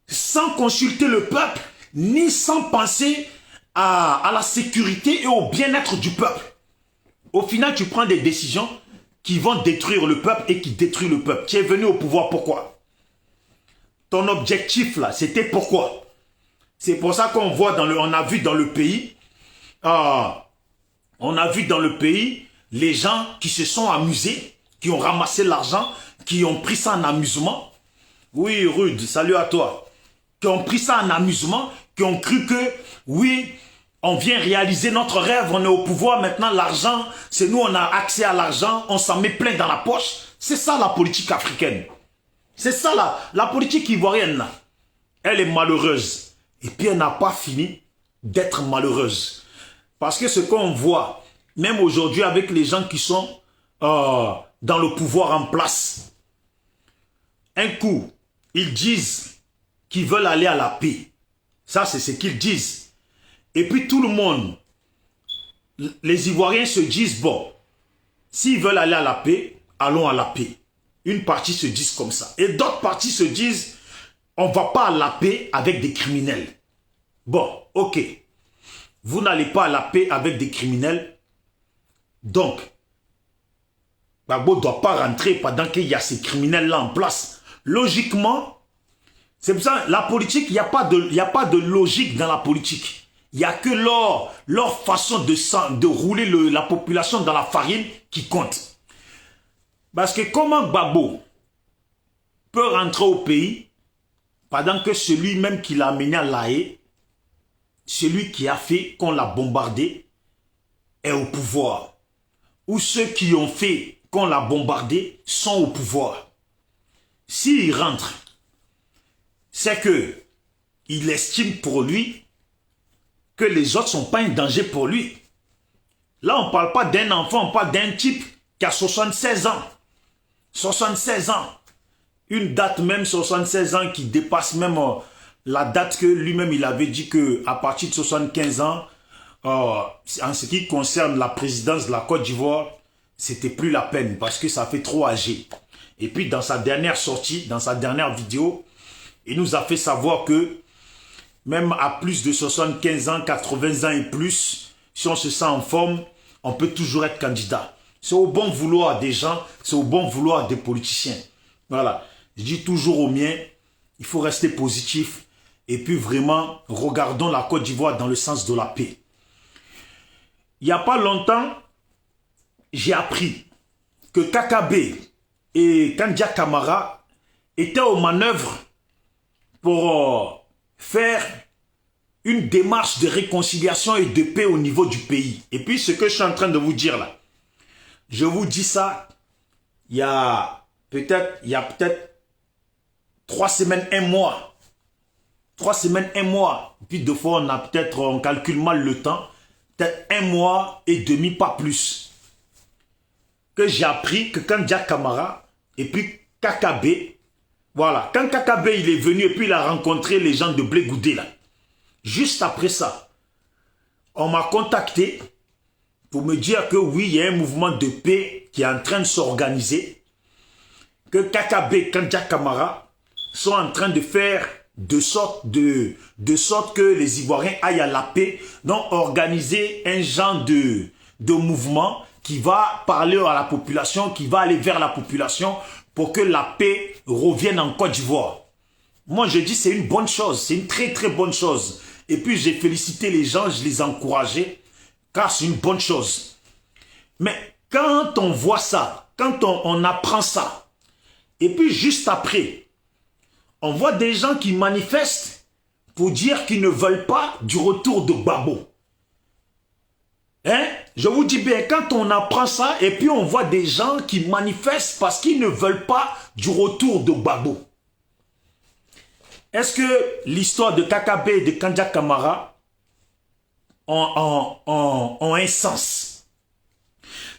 sans consulter le peuple, ni sans penser à la sécurité et au bien-être du peuple. Au final, tu prends des décisions qui vont détruire le peuple et qui détruisent le peuple. Tu es venu au pouvoir, pourquoi? Ton objectif là, c'était pourquoi? C'est pour ça qu'on voit on a vu dans le pays, les gens qui se sont amusés, qui ont ramassé l'argent, qui ont pris ça en amusement. Oui, Rude, salut à toi. Qui ont pris ça en amusement, qui ont cru que, oui, on vient réaliser notre rêve, on est au pouvoir, maintenant l'argent, c'est nous, on a accès à l'argent, on s'en met plein dans la poche. C'est ça la politique africaine. C'est ça la politique ivoirienne là. Elle est malheureuse. Et puis elle n'a pas fini d'être malheureuse. Parce que ce qu'on voit, même aujourd'hui avec les gens qui sont dans le pouvoir en place, un coup, ils disent qu'ils veulent aller à la paix. Ça, c'est ce qu'ils disent. Et puis tout le monde, les Ivoiriens se disent, bon, s'ils veulent aller à la paix, allons à la paix. Une partie se disent comme ça. Et d'autres parties se disent, on ne va pas à la paix avec des criminels. Bon, ok. Vous n'allez pas à la paix avec des criminels. Donc, Gbagbo ne doit pas rentrer pendant qu'il y a ces criminels-là en place. Logiquement, c'est pour ça, la politique, il n'y a pas de logique dans la politique. Il n'y a que leur façon de rouler la population dans la farine qui compte. Parce que comment Gbagbo peut rentrer au pays pendant que celui même qui l'a amené à La Haye, celui qui a fait qu'on l'a bombardé, est au pouvoir. Ou ceux qui ont fait qu'on l'a bombardé sont au pouvoir. S'il rentre, c'est que il estime pour lui que les autres ne sont pas un danger pour lui. Là, on ne parle pas d'un enfant, on parle d'un type qui a 76 ans. 76 ans. Une date même 76 ans qui dépasse même la date que lui-même il avait dit qu'à partir de 75 ans, en ce qui concerne la présidence de la Côte d'Ivoire, c'était plus la peine parce que ça fait trop âgé. Et puis dans sa dernière sortie, dans sa dernière vidéo, il nous a fait savoir que même à plus de 75 ans, 80 ans et plus, si on se sent en forme, on peut toujours être candidat. C'est au bon vouloir des gens, c'est au bon vouloir des politiciens. Voilà. Je dis toujours aux miens, il faut rester positif et puis vraiment, regardons la Côte d'Ivoire dans le sens de la paix. Il n'y a pas longtemps, j'ai appris que Kakabe et Kandia Kamara étaient aux manœuvres pour faire une démarche de réconciliation et de paix au niveau du pays. Et puis ce que je suis en train de vous dire là, je vous dis ça, il y a peut-être 3 semaines, 1 mois. 3 semaines, 1 mois. Puis deux fois, on calcule mal le temps. Peut-être 1 mois et demi, pas plus. Que j'ai appris que quand Jack Camara et puis Kakabe, voilà, quand Kakabe il est venu et puis il a rencontré les gens de Blé Goudé là, juste après ça, on m'a contacté pour me dire que oui, il y a un mouvement de paix qui est en train de s'organiser, que Kakabe et Jack Camara sont en train de faire de sorte que les Ivoiriens aillent à la paix, donc organiser un genre de mouvement qui va parler à la population, qui va aller vers la population pour que la paix revienne en Côte d'Ivoire. Moi, je dis c'est une bonne chose, c'est une très très bonne chose. Et puis j'ai félicité les gens, je les ai encouragés, car c'est une bonne chose. Mais quand on voit ça, quand on apprend ça, et puis juste après, on voit des gens qui manifestent pour dire qu'ils ne veulent pas du retour de Gbagbo. Hein? Je vous dis bien, quand on apprend ça, et puis on voit des gens qui manifestent parce qu'ils ne veulent pas du retour de Gbagbo. Est-ce que l'histoire de Kakabe et de Kandja Camara ont un sens?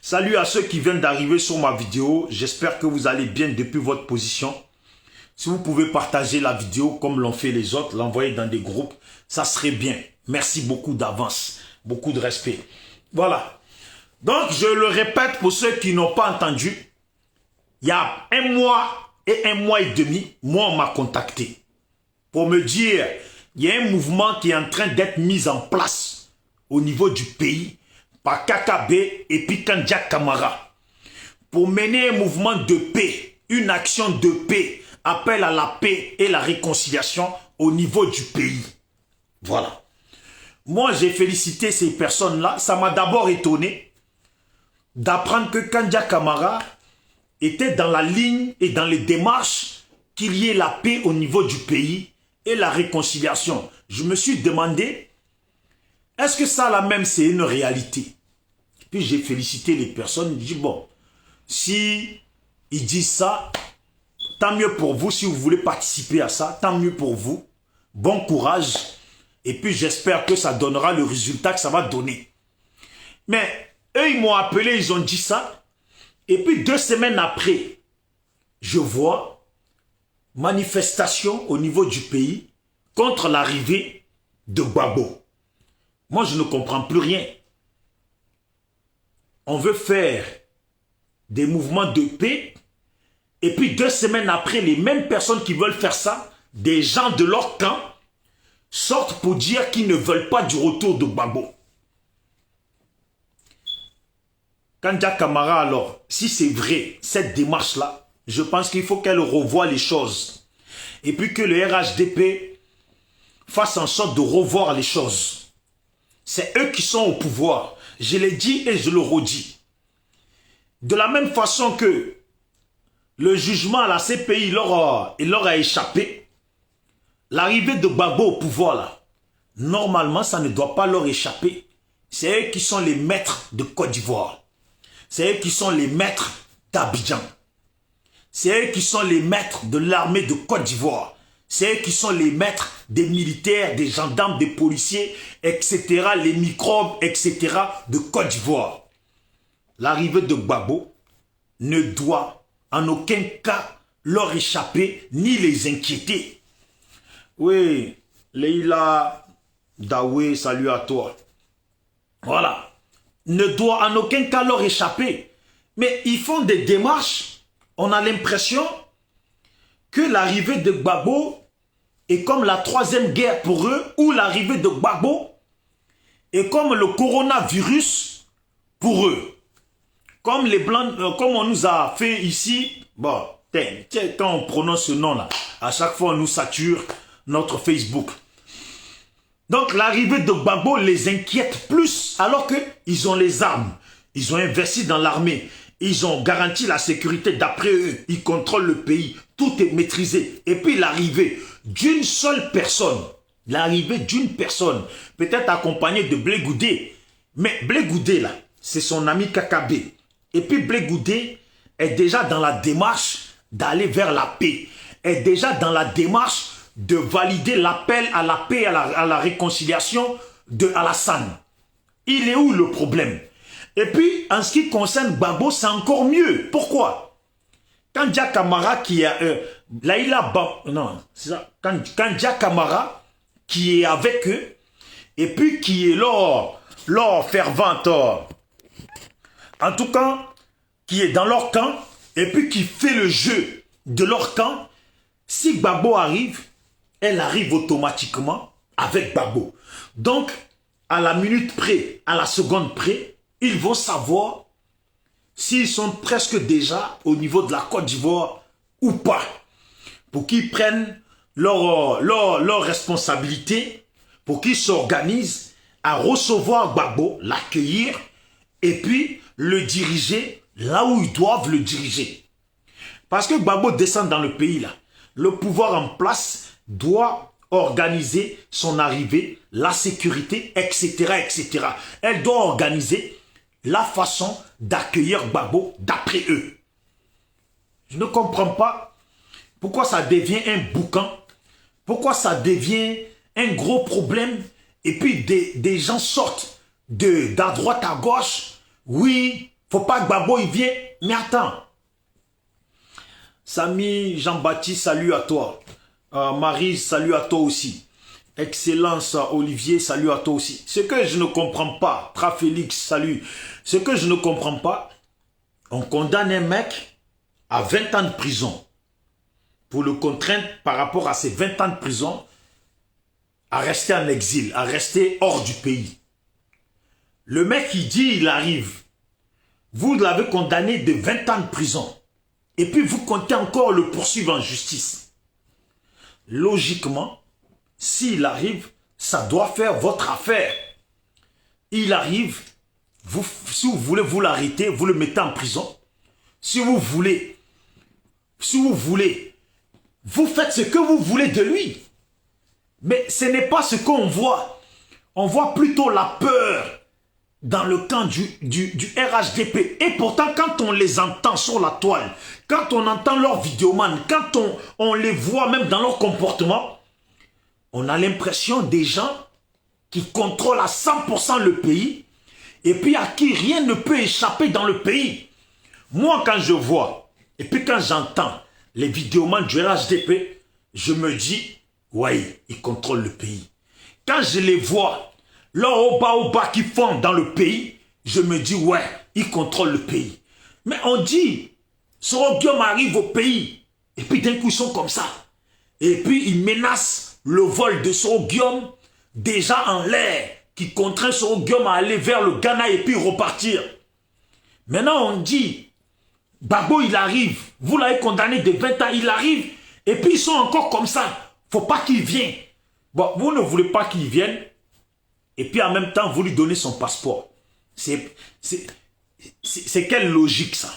Salut à ceux qui viennent d'arriver sur ma vidéo. J'espère que vous allez bien depuis votre position. Si vous pouvez partager la vidéo comme l'ont fait les autres, l'envoyer dans des groupes, ça serait bien. Merci beaucoup d'avance. Beaucoup de respect. Voilà. Donc, je le répète pour ceux qui n'ont pas entendu. Il y a 1 mois et 1 mois et demi, moi, on m'a contacté pour me dire il y a un mouvement qui est en train d'être mis en place au niveau du pays par Kakabe et puis Kandja Camara pour mener un mouvement de paix, une action de paix, appel à la paix et la réconciliation au niveau du pays. Voilà. Moi, j'ai félicité ces personnes-là. Ça m'a d'abord étonné d'apprendre que Kandja Camara était dans la ligne et dans les démarches qu'il y ait la paix au niveau du pays et la réconciliation. Je me suis demandé, est-ce que ça là même c'est une réalité? Puis j'ai félicité les personnes, j'ai dit bon, si ils disent ça, tant mieux pour vous, si vous voulez participer à ça, tant mieux pour vous, bon courage, et puis j'espère que ça donnera le résultat que ça va donner. Mais eux ils m'ont appelé, ils ont dit ça, et puis 2 semaines après, je vois manifestation au niveau du pays contre l'arrivée de Gbagbo. Moi, je ne comprends plus rien. On veut faire des mouvements de paix et puis 2 semaines après, les mêmes personnes qui veulent faire ça, des gens de leur camp, sortent pour dire qu'ils ne veulent pas du retour de Gbagbo. Kandja Camara, alors, si c'est vrai, cette démarche-là, je pense qu'il faut qu'elle revoie les choses. Et puis que le RHDP fasse en sorte de revoir les choses. C'est eux qui sont au pouvoir. Je l'ai dit et je le redis. De la même façon que le jugement à la CPI leur a échappé, l'arrivée de Gbagbo au pouvoir, là, normalement, ça ne doit pas leur échapper. C'est eux qui sont les maîtres de Côte d'Ivoire. C'est eux qui sont les maîtres d'Abidjan. C'est eux qui sont les maîtres de l'armée de Côte d'Ivoire. C'est eux qui sont les maîtres des militaires, des gendarmes, des policiers, etc., les microbes, etc., de Côte d'Ivoire. L'arrivée de Gbagbo ne doit en aucun cas leur échapper ni les inquiéter. Oui, Leïla Daoué, salut à toi. Voilà. Ne doit en aucun cas leur échapper. Mais ils font des démarches. On a l'impression que l'arrivée de Gbagbo est comme la 3e guerre pour eux, ou l'arrivée de Gbagbo est comme le coronavirus pour eux. Comme les Blancs, comme on nous a fait ici, bon, quand on prononce ce nom-là, à chaque fois on nous sature notre Facebook. Donc l'arrivée de Gbagbo les inquiète plus, alors qu'ils ont les armes, ils ont investi dans l'armée. Ils ont garanti la sécurité d'après eux. Ils contrôlent le pays. Tout est maîtrisé. Et puis l'arrivée d'une seule personne. L'arrivée d'une personne. Peut-être accompagnée de Blé Goudé. Mais Blé Goudé, là, c'est son ami Kakabe. Et puis Blé Goudé est déjà dans la démarche d'aller vers la paix, est déjà dans la démarche de valider l'appel à la paix, à la réconciliation de Alassane. Il est où le problème? Et puis, en ce qui concerne Gbagbo, c'est encore mieux. Pourquoi? Quand Dia Kamara qui est... non, c'est ça. Quand Dia Kamara qui est avec eux, et puis qui est leur fervente, en tout cas, qui est dans leur camp, et puis qui fait le jeu de leur camp, si Gbagbo arrive, elle arrive automatiquement avec Gbagbo. Donc, à la minute près, à la seconde près, ils vont savoir s'ils sont presque déjà au niveau de la Côte d'Ivoire ou pas. Pour qu'ils prennent leur responsabilité, pour qu'ils s'organisent à recevoir Gbagbo, l'accueillir et puis le diriger là où ils doivent le diriger. Parce que Gbagbo descend dans le pays là. Le pouvoir en place doit organiser son arrivée, la sécurité, etc., etc. Elle doit organiser la façon d'accueillir Gbagbo d'après eux. Je ne comprends pas pourquoi ça devient un boucan, pourquoi ça devient un gros problème, et puis des gens sortent d'à droite à gauche. Oui, faut pas que Gbagbo il vienne, mais attends. Samy, Jean-Baptiste, salut à toi. Marie, salut à toi aussi. Excellence, Olivier, salut à toi aussi. Ce que je ne comprends pas, Trafélix, salut. Ce que je ne comprends pas, on condamne un mec à 20 ans de prison pour le contraindre par rapport à ses 20 ans de prison à rester en exil, à rester hors du pays. Le mec, il dit, il arrive. Vous l'avez condamné de 20 ans de prison. Et puis vous comptez encore le poursuivre en justice. Logiquement, s'il arrive, ça doit faire votre affaire. Il arrive, si vous voulez vous l'arrêter, vous le mettez en prison. Si vous voulez, vous faites ce que vous voulez de lui. Mais ce n'est pas ce qu'on voit. On voit plutôt la peur dans le camp du RHDP. Et pourtant, quand on les entend sur la toile, quand on entend leurs vidéoman, quand on les voit même dans leur comportement, on a l'impression des gens qui contrôlent à 100% le pays et puis à qui rien ne peut échapper dans le pays. Moi, quand je vois et puis quand j'entends les vidéomans du RHDP, je me dis, ouais, ils contrôlent le pays. Quand je les vois, leur oba qui font dans le pays, je me dis, ouais, ils contrôlent le pays. Mais on dit, Soro Guillaume arrive au pays, et puis d'un coup ils sont comme ça. Et puis ils menacent le vol de Soro Guillaume, déjà en l'air, qui contraint Soro Guillaume à aller vers le Ghana et puis repartir. Maintenant on dit, Gbagbo il arrive, vous l'avez condamné de 20 ans, il arrive, et puis ils sont encore comme ça. Faut pas qu'il vienne. Bon, vous ne voulez pas qu'il vienne, et puis en même temps, vous lui donnez son passeport. C'est quelle logique ça?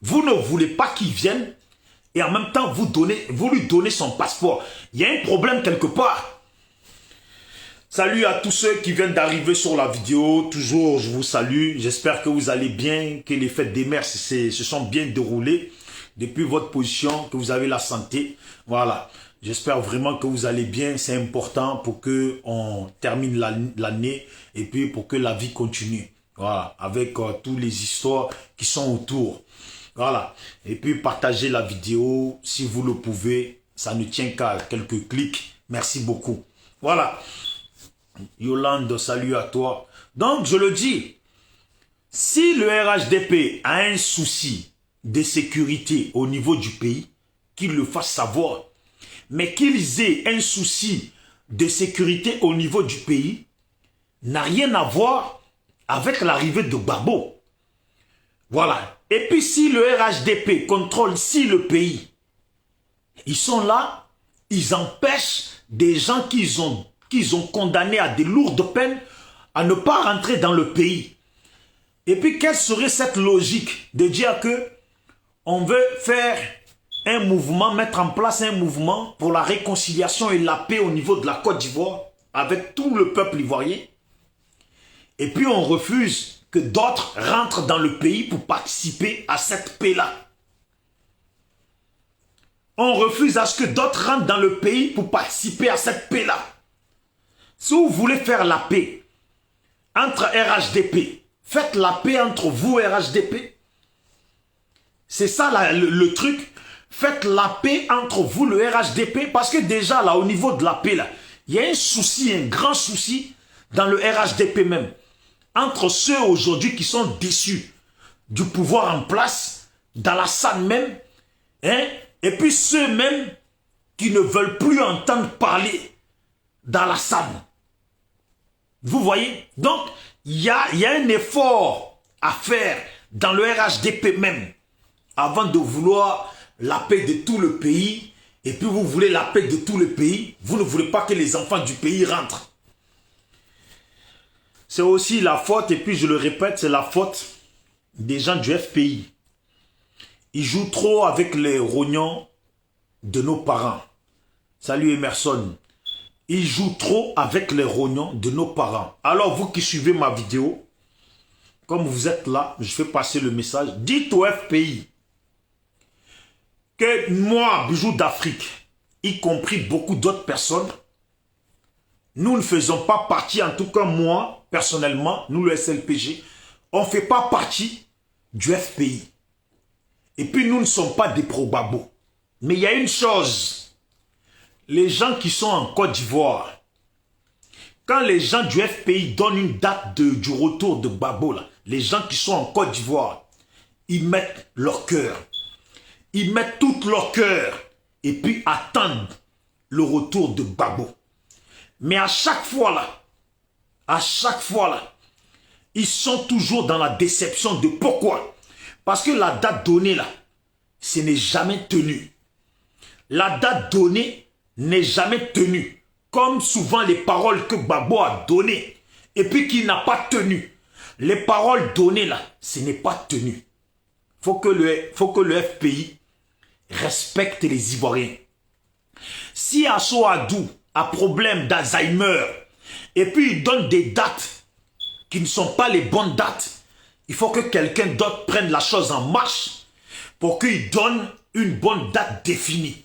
Vous ne voulez pas qu'il vienne, et en même temps, vous lui donnez son passeport. Il y a un problème quelque part. Salut à tous ceux qui viennent d'arriver sur la vidéo. Toujours, je vous salue. J'espère que vous allez bien, que les fêtes des mères se sont bien déroulées depuis votre position, que vous avez la santé. Voilà. J'espère vraiment que vous allez bien. C'est important pour que on termine l'année et puis pour que la vie continue. Voilà. Avec toutes les histoires qui sont autour. Voilà. Et puis partagez la vidéo si vous le pouvez. Ça ne tient qu'à quelques clics. Merci beaucoup. Voilà. Yolande, salut à toi. Donc, je le dis, si le RHDP a un souci de sécurité au niveau du pays, qu'il le fasse savoir. Mais qu'ils aient un souci de sécurité au niveau du pays n'a rien à voir avec l'arrivée de Gbagbo. Voilà. Et puis si le RHDP contrôle le pays, ils sont là, ils empêchent des gens qu'ils ont condamnés à des lourdes peines à ne pas rentrer dans le pays. Et puis quelle serait cette logique de dire que on veut faire un mouvement, mettre en place un mouvement pour la réconciliation et la paix au niveau de la Côte d'Ivoire avec tout le peuple ivoirien. Et puis on refuse que d'autres rentrent dans le pays pour participer à cette paix-là. On refuse à ce que d'autres rentrent dans le pays pour participer à cette paix-là. Si vous voulez faire la paix entre RHDP, faites la paix entre vous et RHDP. C'est ça le truc. Faites la paix entre vous, le RHDP, parce que déjà là, au niveau de la paix, là, il y a un souci, un grand souci dans le RHDP même. Entre ceux aujourd'hui qui sont déçus du pouvoir en place, dans la salle même, hein, et puis ceux-mêmes qui ne veulent plus entendre parler dans la salle. Vous voyez? Donc, il y a un effort à faire dans le RHDP même, avant de vouloir la paix de tout le pays, et puis vous voulez la paix de tout le pays, vous ne voulez pas que les enfants du pays rentrent. C'est aussi la faute, et puis je le répète, c'est la faute des gens du FPI. Ils jouent trop avec les rognons de nos parents. Salut Emerson. Ils jouent trop avec les rognons de nos parents. Alors vous qui suivez ma vidéo, comme vous êtes là, je fais passer le message. Dites au FPI que moi, Bijou d'Afrique, y compris beaucoup d'autres personnes, nous ne faisons pas partie, en tout cas moi, personnellement, nous le SLPG, on ne fait pas partie du FPI. Et puis nous ne sommes pas des pro-babos. Mais il y a une chose, les gens qui sont en Côte d'Ivoire, quand les gens du FPI donnent une date du retour de Gbagbo, là, les gens qui sont en Côte d'Ivoire, ils mettent leur cœur. Ils mettent tout leur cœur et puis attendent le retour de Gbagbo. Mais à chaque fois là, ils sont toujours dans la déception de pourquoi? Parce que la date donnée là, ce n'est jamais tenu. La date donnée n'est jamais tenue. Comme souvent les paroles que Gbagbo a données et puis qu'il n'a pas tenues. Les paroles données là, ce n'est pas tenu. Faut que le FPI respecte les Ivoiriens. Si Asso Adou a problème d'Alzheimer et puis il donne des dates qui ne sont pas les bonnes dates, il faut que quelqu'un d'autre prenne la chose en marche pour qu'il donne une bonne date définie.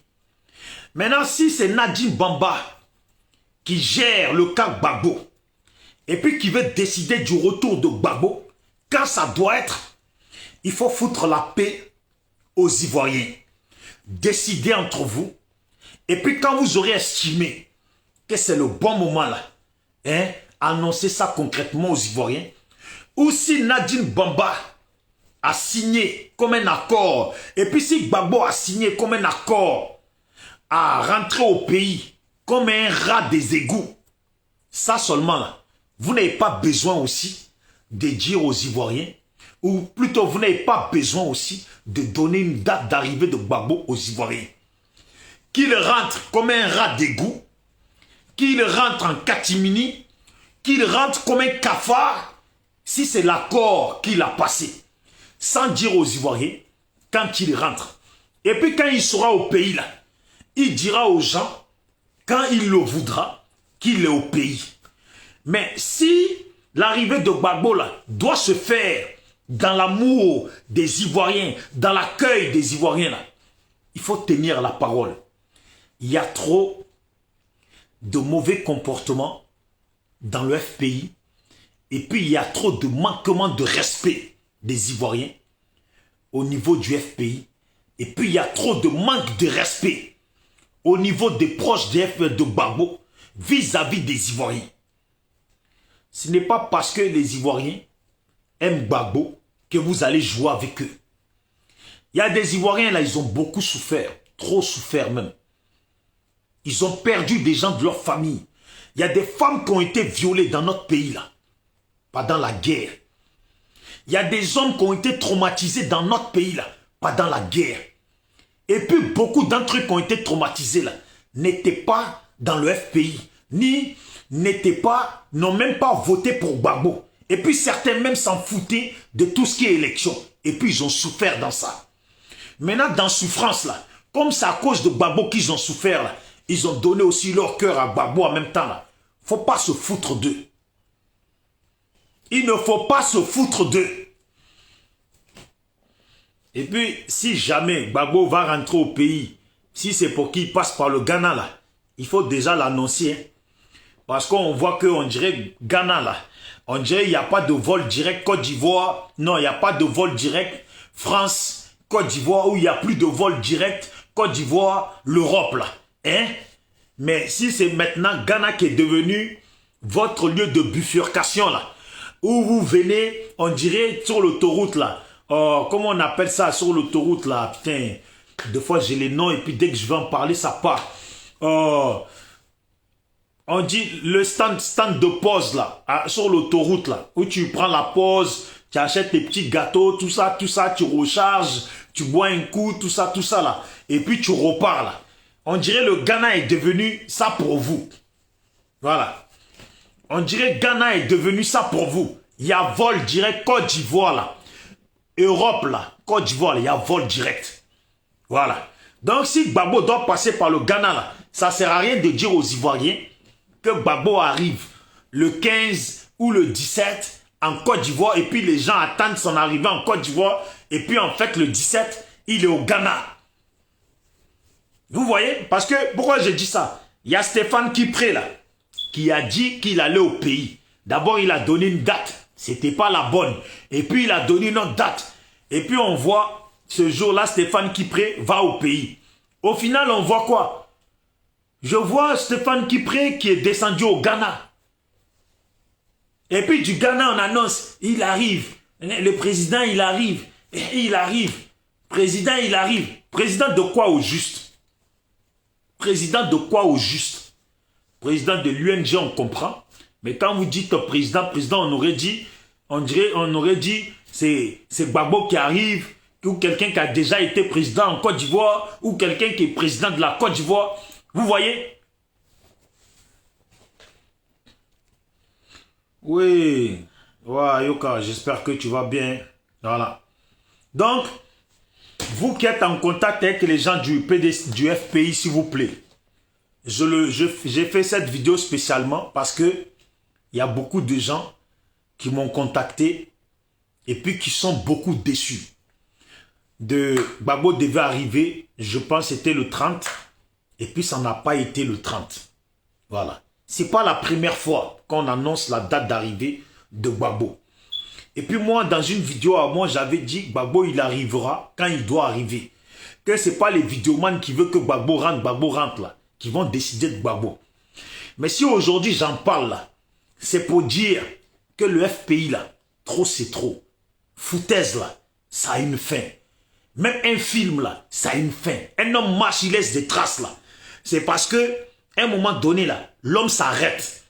Maintenant, si c'est Nadine Bamba qui gère le cas Gbagbo et puis qui veut décider du retour de Gbagbo, quand ça doit être, il faut foutre la paix aux Ivoiriens. Décidez entre vous. Et puis quand vous aurez estimé que c'est le bon moment là, hein, annoncez ça concrètement aux Ivoiriens. Ou si Nadine Bamba a signé comme un accord, et puis si Gbagbo a signé comme un accord à rentrer au pays comme un rat des égouts, ça seulement là, vous n'avez pas besoin aussi de dire aux Ivoiriens, ou plutôt vous n'avez pas besoin aussi de donner une date d'arrivée de Gbagbo aux Ivoiriens. Qu'il rentre comme un rat d'égout, qu'il rentre en catimini, qu'il rentre comme un cafard, si c'est l'accord qu'il a passé, sans dire aux Ivoiriens, quand il rentre. Et puis quand il sera au pays là, il dira aux gens, quand il le voudra, qu'il est au pays. Mais si l'arrivée de Gbagbo là doit se faire dans l'amour des Ivoiriens, dans l'accueil des Ivoiriens là, il faut tenir la parole. Il y a trop de mauvais comportements dans le FPI et puis il y a trop de manquement de respect des Ivoiriens au niveau du FPI et puis il y a trop de manque de respect au niveau des proches de Gbagbo vis-à-vis des Ivoiriens. Ce n'est pas parce que les Ivoiriens aiment Gbagbo que vous allez jouer avec eux. Il y a des Ivoiriens là, ils ont beaucoup souffert, trop souffert même. Ils ont perdu des gens de leur famille. Il y a des femmes qui ont été violées dans notre pays là, pendant la guerre. Il y a des hommes qui ont été traumatisés dans notre pays là, pendant la guerre. Et puis beaucoup d'entre eux qui ont été traumatisés là, n'étaient pas dans le FPI, ni n'ont même pas voté pour Gbagbo. Et puis certains même s'en foutaient de tout ce qui est élection. Et puis ils ont souffert dans ça. Maintenant dans souffrance là, comme c'est à cause de Gbagbo qu'ils ont souffert là, ils ont donné aussi leur cœur à Gbagbo en même temps là. Faut pas se foutre d'eux. Il ne faut pas se foutre d'eux. Et puis, si jamais Gbagbo va rentrer au pays, si c'est pour qu'il passe par le Ghana, là, il faut déjà l'annoncer. Hein. Parce qu'on voit qu'on dirait Ghana, là, on dirait qu'il n'y a pas de vol direct Côte d'Ivoire. Non, il n'y a pas de vol direct France, Côte d'Ivoire, où il n'y a plus de vol direct Côte d'Ivoire, l'Europe, là. Hein? Mais si c'est maintenant Ghana qui est devenu votre lieu de bifurcation, là, où vous venez, on dirait, sur l'autoroute, là. Comment on appelle ça sur l'autoroute, là? Putain, des fois j'ai les noms et puis dès que je vais en parler, ça part. On dit le stand de pause, là, sur l'autoroute, là, où tu prends la pause, tu achètes tes petits gâteaux, tout ça, tu recharges, tu bois un coup, tout ça, là. Et puis tu repars, là. On dirait le Ghana est devenu ça pour vous. Voilà. On dirait Ghana est devenu ça pour vous. Il y a vol direct Côte d'Ivoire, là. Europe, là, Côte d'Ivoire, il y a vol direct. Voilà. Donc, si Gbagbo doit passer par le Ghana, là, ça ne sert à rien de dire aux Ivoiriens que Gbagbo arrive le 15 ou le 17 en Côte d'Ivoire et puis les gens attendent son arrivée en Côte d'Ivoire et puis en fait, le 17, il est au Ghana. Vous voyez? Parce que, pourquoi je dis ça? Il y a Stéphane Kipré, là, qui a dit qu'il allait au pays. D'abord, il a donné une date. C'était pas la bonne. Et puis, il a donné une autre date. Et puis, on voit, ce jour-là, Stéphane Kipré va au pays. Au final, on voit quoi? Je vois Stéphane Kipré qui est descendu au Ghana. Et puis, du Ghana, on annonce, il arrive. Le président, il arrive. Il arrive. Président, il arrive. Président de quoi au juste? Président de quoi au juste? Président de l'UNG, on comprend. Mais quand vous dites président, on aurait dit, on aurait dit, c'est Gbagbo qui arrive, ou quelqu'un qui a déjà été président en Côte d'Ivoire, ou quelqu'un qui est président de la Côte d'Ivoire. Vous voyez? Oui. Ouais, Yoka, j'espère que tu vas bien. Voilà. Donc, vous qui êtes en contact avec les gens du FPI, s'il vous plaît, j'ai fait cette vidéo spécialement parce que il y a beaucoup de gens qui m'ont contacté et puis qui sont beaucoup déçus. Gbagbo devait arriver, je pense c'était le 30, et puis ça n'a pas été le 30. Voilà. Ce n'est pas la première fois qu'on annonce la date d'arrivée de Gbagbo. Et puis moi, dans une vidéo à moi, j'avais dit Gbagbo, il arrivera quand il doit arriver. Que ce n'est pas les vidéomans qui veulent que Gbagbo rentre là, qui vont décider de Gbagbo. Mais si aujourd'hui j'en parle là, c'est pour dire que le FPI là, trop c'est trop. Foutaise là, ça a une fin. Même un film là, ça a une fin. Un homme marche, il laisse des traces là. C'est parce que, à un moment donné là, l'homme s'arrête.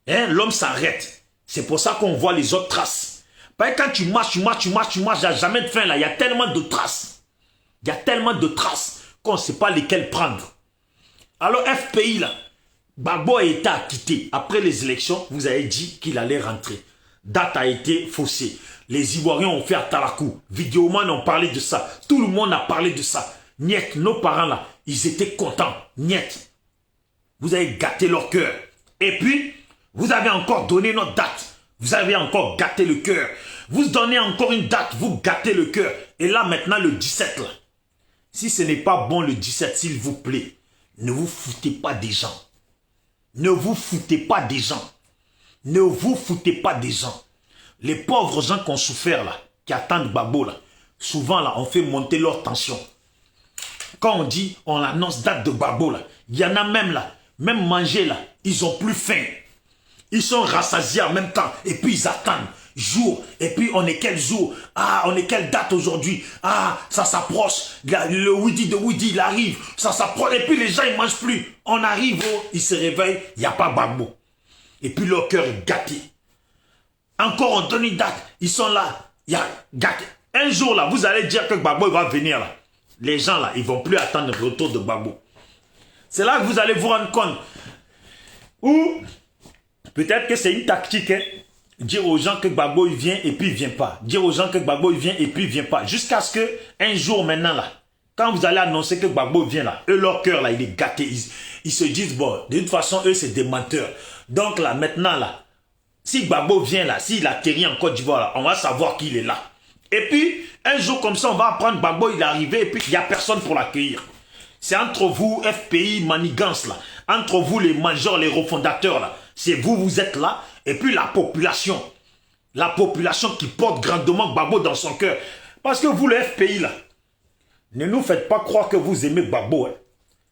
Hein, l'homme s'arrête. C'est pour ça qu'on voit les autres traces. Parce que quand tu marches, il n'y a jamais de fin là. Il y a tellement de traces. Il y a tellement de traces qu'on ne sait pas lesquelles prendre. Alors FPI là, Gbagbo a été acquitté. Après les élections, vous avez dit qu'il allait rentrer. Date a été faussée. Les Ivoiriens ont fait à Talakou. Vidéoman ont parlé de ça. Tout le monde a parlé de ça. Niet, nos parents là, ils étaient contents. Niet. Vous avez gâté leur cœur. Et puis, vous avez encore donné notre date. Vous avez encore gâté le cœur. Vous donnez encore une date, vous gâtez le cœur. Et là maintenant le 17 là. Si ce n'est pas bon le 17, s'il vous plaît, ne vous foutez pas des gens. Ne vous foutez pas des gens. Ne vous foutez pas des gens. Les pauvres gens qui ont souffert là, qui attendent Gbagbo là, souvent là, on fait monter leur tension. Quand on dit, on annonce date de Gbagbo là, il y en a même là, même manger là, ils ont plus faim. Ils sont rassasiés en même temps et puis ils attendent jour. Et puis on est quel jour? Ah, on est quelle date aujourd'hui? Ah, ça s'approche. Le Widi de Widi, il arrive. Ça s'approche. Et puis les gens, ils ne mangent plus. On arrive, ils se réveillent, il n'y a pas Gbagbo. Et puis leur cœur est gâté. Encore on donne une date. Ils sont là. Il y a gâté. Un jour là, vous allez dire que Gbagbo va venir là. Les gens là, ils ne vont plus attendre le retour de Gbagbo. C'est là que vous allez vous rendre compte. Ou peut-être que c'est une tactique, hein? Dire aux gens que Gbagbo il vient et puis il vient pas. Dire aux gens que Gbagbo il vient et puis il vient pas. Jusqu'à ce que un jour maintenant là, quand vous allez annoncer que Gbagbo vient là, eux leur cœur là il est gâté. Ils se disent bon, de toute façon eux c'est des menteurs. Donc là maintenant là, Si Gbagbo vient là, s'il atterrit en Côte d'Ivoire, là, on va savoir qu'il est là. Et puis, un jour comme ça, on va apprendre Gbagbo, il est arrivé, et puis il n'y a personne pour l'accueillir. C'est entre vous, FPI, Manigance, là. Entre vous, les majors, les refondateurs, là. C'est vous, vous êtes là, et puis la population. La population qui porte grandement Gbagbo dans son cœur. Parce que vous, le FPI, là, ne nous faites pas croire que vous aimez Gbagbo. Hein.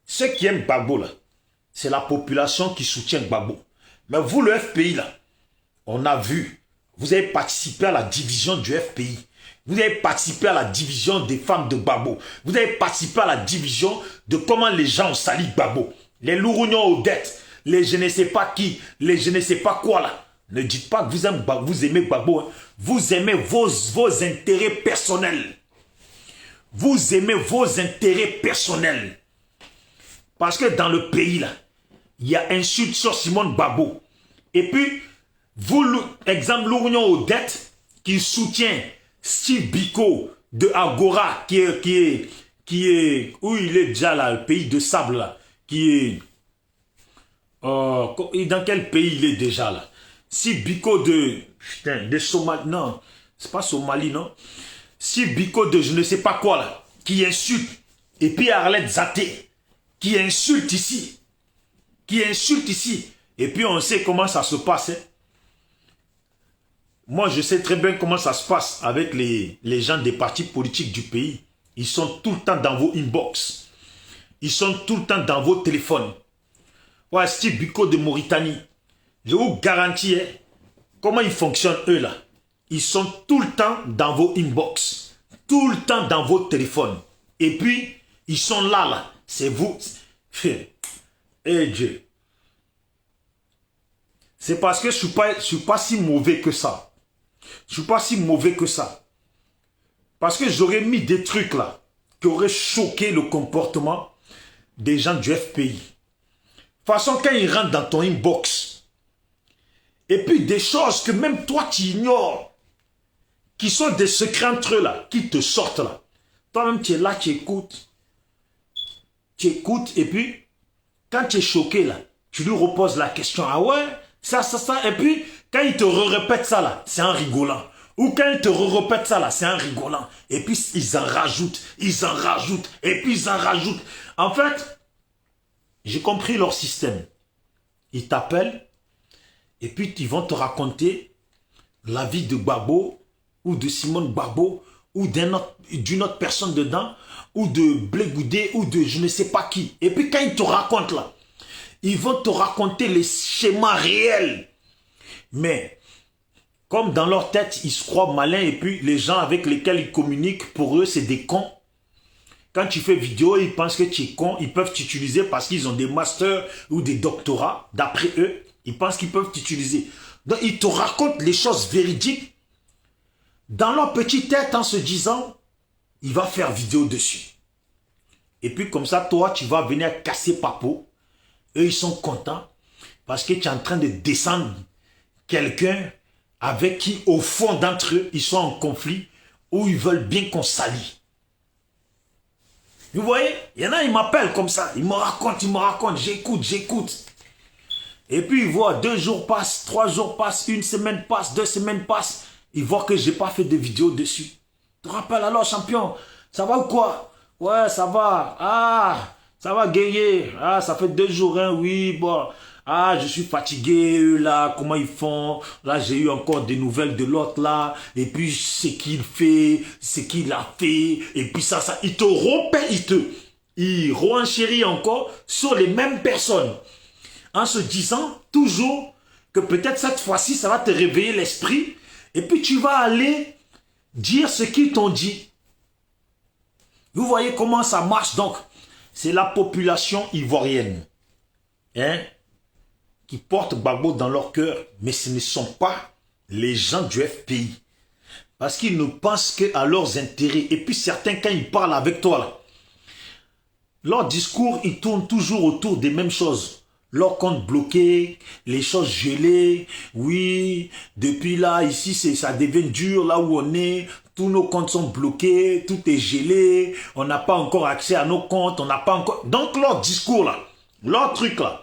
Ceux qui aiment Gbagbo, là, c'est la population qui soutient Gbagbo. Mais vous, le FPI, là, on a vu, vous avez participé à la division du FPI. Vous avez participé à la division des femmes de Gbagbo. Vous avez participé à la division de comment les gens ont sali Gbagbo. Les Lourounions aux dettes, les je ne sais pas qui, les je ne sais pas quoi là. Ne dites pas que vous aimez Gbagbo. Hein. Vous aimez vos intérêts personnels. Vous aimez vos intérêts personnels. Parce que dans le pays là, il y a insulte sur Simone Gbagbo. Et puis, vous, exemple, Lourounion aux dettes, qui soutient Steve Biko de Agora, qui est, où il est déjà là, le pays de sable là, qui est, dans quel pays il est déjà là? Steve Biko de Somalie, non, c'est pas Somalie, non? Steve Biko de je ne sais pas quoi là, qui insulte, et puis Arlette Zaté, qui insulte ici, et puis on sait comment ça se passe, hein? Moi, je sais très bien comment ça se passe avec les gens des partis politiques du pays. Ils sont tout le temps dans vos inbox. Ils sont tout le temps dans vos téléphones. Ouais, Steve Biko de Mauritanie. Je vous garantis, hein, comment ils fonctionnent eux là. Ils sont tout le temps dans vos inbox. Tout le temps dans vos téléphones. Et puis, ils sont là. C'est vous. Eh Dieu. C'est parce que je ne suis pas si mauvais que ça. Je ne suis pas si mauvais que ça. Parce que j'aurais mis des trucs là qui auraient choqué le comportement des gens du FPI. De toute façon, quand ils rentrent dans ton inbox, et puis des choses que même toi tu ignores, qui sont des secrets entre eux là, qui te sortent là. Toi-même tu es là, tu écoutes. Tu écoutes et puis, quand tu es choqué là, tu lui reposes la question. Ah ouais, ça. Et puis, quand il te répète ça là, c'est en rigolant. Ou quand il te répète ça là, c'est en rigolant. Et puis, ils en rajoutent, et puis ils en rajoutent. En fait, j'ai compris leur système. Ils t'appellent, et puis ils vont te raconter la vie de Gbagbo, ou de Simone Gbagbo, ou d'une autre personne dedans, ou de Blé Goudé, ou de je ne sais pas qui. Et puis quand ils te racontent là, ils vont te raconter les schémas réels. Mais, comme dans leur tête, ils se croient malins, et puis les gens avec lesquels ils communiquent, pour eux, c'est des cons. Quand tu fais vidéo, ils pensent que tu es con, ils peuvent t'utiliser parce qu'ils ont des masters ou des doctorats. D'après eux, ils pensent qu'ils peuvent t'utiliser. Donc, ils te racontent les choses véridiques dans leur petite tête en se disant, il va faire vidéo dessus. Et puis comme ça, toi, tu vas venir casser papo. Eux, ils sont contents parce que tu es en train de descendre quelqu'un avec qui, au fond d'entre eux, ils sont en conflit ou ils veulent bien qu'on salit. Vous voyez, il y en a, ils m'appellent comme ça. Ils me racontent, j'écoute. Et puis, ils voient 2 jours passent, 3 jours passent, 1 semaine passe, 2 semaines passent. Ils voient que je n'ai pas fait de vidéo dessus. Tu te rappelles alors, champion, ça va ou quoi? Ouais, ça va. Ah, ça va, guerrier. Ah, ça fait 2 jours, hein, oui, bon. Ah, je suis fatigué, eux, là, comment ils font? Là, j'ai eu encore des nouvelles de l'autre, là. Et puis, ce qu'il fait, ce qu'il a fait. Et puis, ça. Il te repère, il renchérit encore sur les mêmes personnes. En se disant toujours que peut-être cette fois-ci, ça va te réveiller l'esprit. Et puis, tu vas aller dire ce qu'ils t'ont dit. Vous voyez comment ça marche, donc. C'est la population ivoirienne. Hein? Qui portent Gbagbo dans leur cœur, mais ce ne sont pas les gens du FPI. Parce qu'ils ne pensent qu'à leurs intérêts. Et puis certains, quand ils parlent avec toi, là, leur discours, ils tournent toujours autour des mêmes choses. Leur compte bloqué, les choses gelées. Oui, depuis là, ici, ça devient dur, là où on est. Tous nos comptes sont bloqués, tout est gelé. On n'a pas encore accès à nos comptes, on n'a pas encore... Donc leur discours, là, leur truc, là,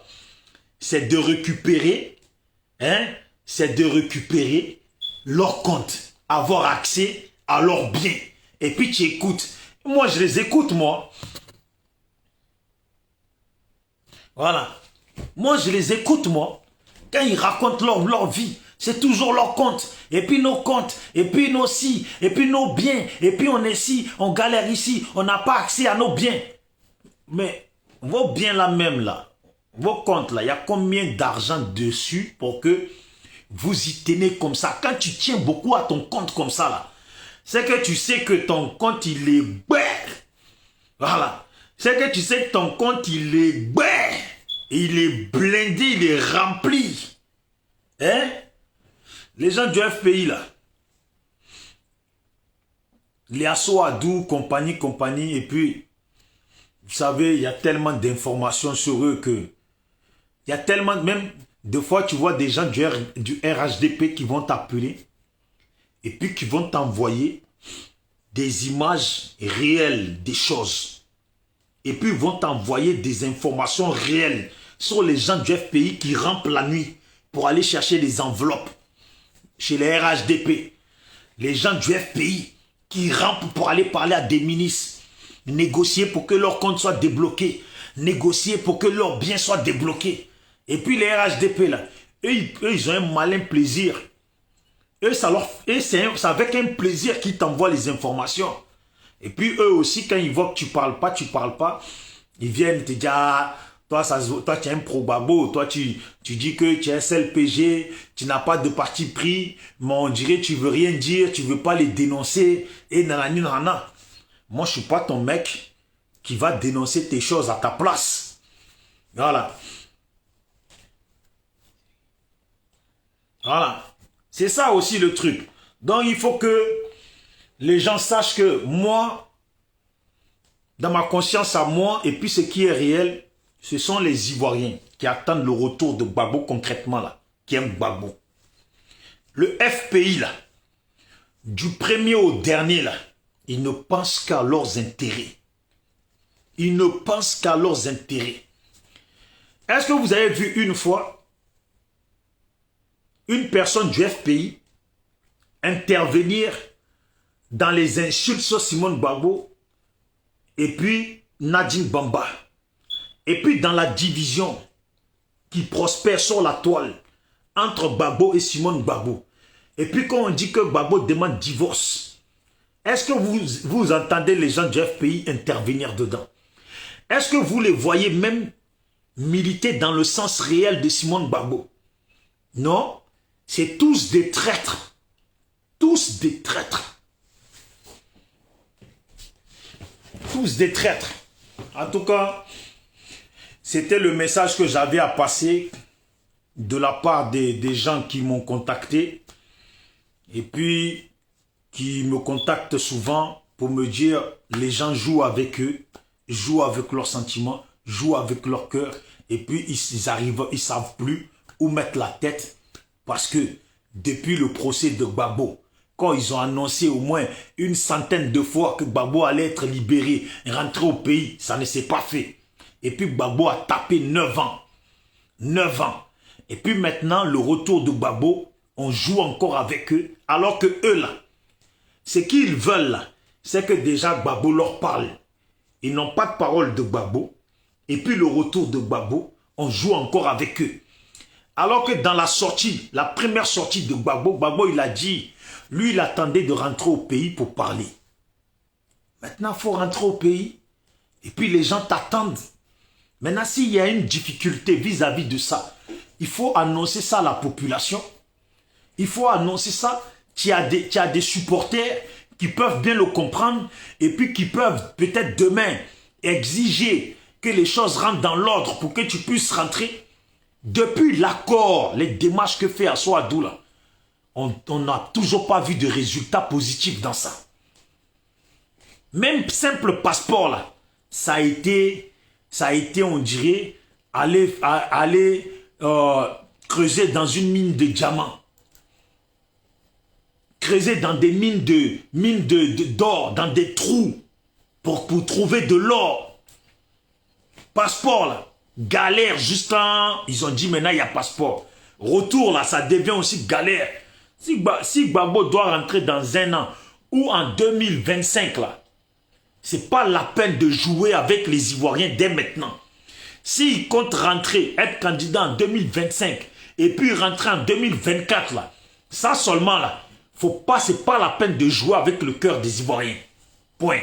c'est de récupérer, hein, c'est de récupérer leur compte, avoir accès à leurs biens. Et puis tu écoutes. Moi, je les écoute, moi. Voilà. Moi, je les écoute, moi. Quand ils racontent leur vie, c'est toujours leur compte. Et puis nos comptes, et puis nos si, et puis nos biens. Et puis on est ici, on galère ici, on n'a pas accès à nos biens. Mais vos biens là même, là, vos comptes là, il y a combien d'argent dessus pour que vous y tenez comme ça? Quand tu tiens beaucoup à ton compte comme ça, là, c'est que tu sais que ton compte, il est bête. Voilà. C'est que tu sais que ton compte, il est bête. Il est blindé, il est rempli. Hein? Les gens du FPI, là. Les Asso Adou, compagnie, et puis, vous savez, il y a tellement d'informations sur eux que, il y a tellement, même, des fois, tu vois des gens du RHDP qui vont t'appeler, et puis qui vont t'envoyer des images réelles des choses. Et puis, ils vont t'envoyer des informations réelles sur les gens du FPI qui rampent la nuit pour aller chercher les enveloppes chez les RHDP. Les gens du FPI qui rampent pour aller parler à des ministres, négocier pour que leur compte soit débloqué, négocier pour que leurs biens soient débloqués. Et puis les RHDP, là, eux, ils ont un malin plaisir. C'est avec un plaisir qu'ils t'envoient les informations. Et puis eux aussi, quand ils voient que tu parles pas, ils viennent te dire, ah, toi tu es un pro-babo, toi tu dis que tu es SLPG, tu n'as pas de parti pris, mais on dirait que tu veux rien dire, tu veux pas les dénoncer, et nanana. Moi, je suis pas ton mec qui va dénoncer tes choses à ta place. Voilà. Voilà. C'est ça aussi le truc. Donc, il faut que les gens sachent que moi, dans ma conscience à moi, et puis ce qui est réel, ce sont les Ivoiriens qui attendent le retour de Gbagbo concrètement là, qui aiment Gbagbo. Le FPI là, du premier au dernier là, ils ne pensent qu'à leurs intérêts. Ils ne pensent qu'à leurs intérêts. Est-ce que vous avez vu une fois une personne du FPI intervenir dans les insultes sur Simone Gbagbo et puis Nadine Bamba, et puis dans la division qui prospère sur la toile entre Gbagbo et Simone Gbagbo, et puis quand on dit que Gbagbo demande divorce, est-ce que vous entendez les gens du FPI intervenir dedans? Est-ce que vous les voyez même militer dans le sens réel de Simone Gbagbo? Non, c'est tous des traîtres. Tous des traîtres. Tous des traîtres. En tout cas, c'était le message que j'avais à passer de la part des gens qui m'ont contacté et puis qui me contactent souvent pour me dire les gens jouent avec eux, jouent avec leurs sentiments, jouent avec leur cœur et puis ils savent plus où mettre la tête parce que depuis le procès de Gbagbo, quand ils ont annoncé au moins une centaine de fois que Gbagbo allait être libéré, rentrer au pays, ça ne s'est pas fait. Et puis Gbagbo a tapé 9 ans. 9 ans. Et puis maintenant, le retour de Gbagbo, on joue encore avec eux, alors que eux là, ce qu'ils veulent là, c'est que déjà Gbagbo leur parle. Ils n'ont pas de parole de Gbagbo. Et puis le retour de Gbagbo, on joue encore avec eux. Alors que dans la sortie, la première sortie de Gbagbo, Gbagbo il a dit, lui il attendait de rentrer au pays pour parler. Maintenant il faut rentrer au pays. Et puis les gens t'attendent. Maintenant s'il y a une difficulté vis-à-vis de ça, il faut annoncer ça à la population. Il faut annoncer ça. Tu as des supporters qui peuvent bien le comprendre et puis qui peuvent peut-être demain exiger que les choses rentrent dans l'ordre pour que tu puisses rentrer. Depuis l'accord, les démarches que fait Asso Adou là, on n'a toujours pas vu de résultats positifs dans ça. Même simple passeport là, ça a été, on dirait, aller creuser dans une mine de diamants. Creuser dans des mines d'or, dans des trous, pour trouver de l'or. Passeport là, galère juste en... Ils ont dit maintenant il y a passeport. retour là, ça devient aussi galère. Si Gbagbo doit rentrer dans un an ou en 2025 là, c'est pas la peine de jouer avec les Ivoiriens dès maintenant. S'il compte rentrer, être candidat en 2025 et puis rentrer en 2024 là, ça seulement là, c'est pas la peine de jouer avec le cœur des Ivoiriens. Point.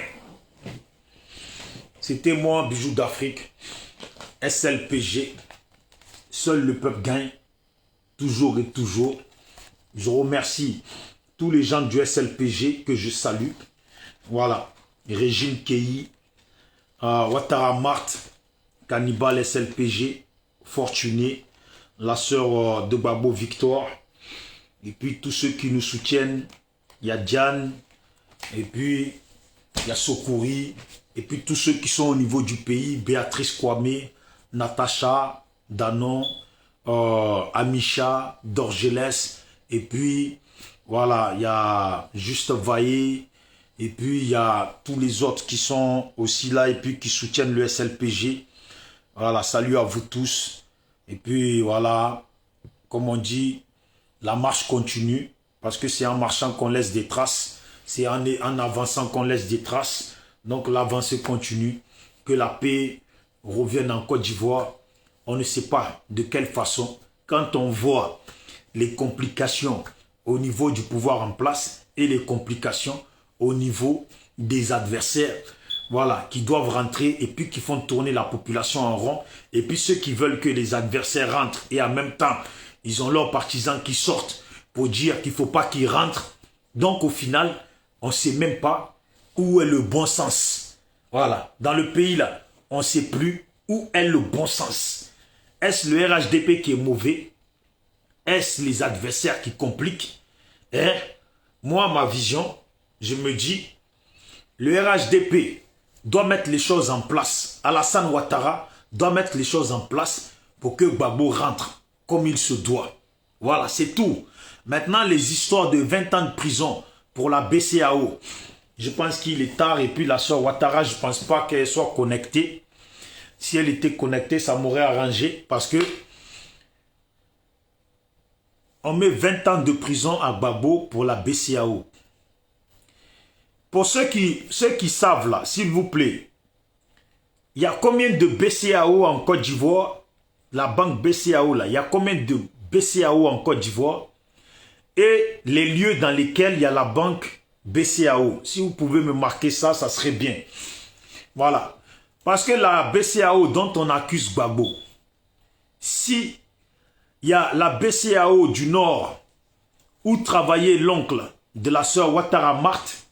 C'était moi, Bijou d'Afrique, SLPG. Seul le peuple gagne, toujours et toujours. Je remercie tous les gens du SLPG que je salue. Voilà, Régine Kei, Ouattara Marthe, Cannibal SLPG, Fortuné, la sœur de Gbagbo Victoire, et puis tous ceux qui nous soutiennent. Il y a Diane, et puis il y a Sokouri, et puis tous ceux qui sont au niveau du pays, Béatrice Kwame, Natacha, Danon, Amisha, Dorgelès, et puis voilà, il y a Juste Vaillé, et puis il y a tous les autres qui sont aussi là, et puis qui soutiennent le SLPG. Voilà, salut à vous tous. Et puis voilà, comme on dit, la marche continue, parce que c'est en marchant qu'on laisse des traces, c'est en avançant qu'on laisse des traces. Donc l'avancée continue, que la paix revienne en Côte d'Ivoire. On ne sait pas de quelle façon. Quand on voit les complications au niveau du pouvoir en place et les complications au niveau des adversaires, voilà, qui doivent rentrer et puis qui font tourner la population en rond, et puis ceux qui veulent que les adversaires rentrent et en même temps, ils ont leurs partisans qui sortent pour dire qu'il ne faut pas qu'ils rentrent. Donc au final, on ne sait même pas où est le bon sens. Voilà, dans le pays là, on ne sait plus où est le bon sens. Est-ce le RHDP qui est mauvais? Est-ce les adversaires qui compliquent? Moi, ma vision, je me dis, le RHDP doit mettre les choses en place. Alassane Ouattara doit mettre les choses en place pour que Gbagbo rentre comme il se doit. Voilà, c'est tout. Maintenant, les histoires de 20 ans de prison pour la BCAO, je pense qu'il est tard. Et puis la soeur Ouattara, je ne pense pas qu'elle soit connectée. Si elle était connectée, ça m'aurait arrangé. Parce que on met 20 ans de prison à Gbagbo pour la BCAO. Pour ceux qui savent là, s'il vous plaît, il y a combien de BCAO en Côte d'Ivoire? La banque BCAO là, il y a combien de BCAO en Côte d'Ivoire? Et les lieux dans lesquels il y a la banque BCAO. Si vous pouvez me marquer ça, ça serait bien. Voilà. Parce que la BCAO dont on accuse Gbagbo, si il y a la BCAO du Nord où travaillait l'oncle de la sœur Ouattara Marthe,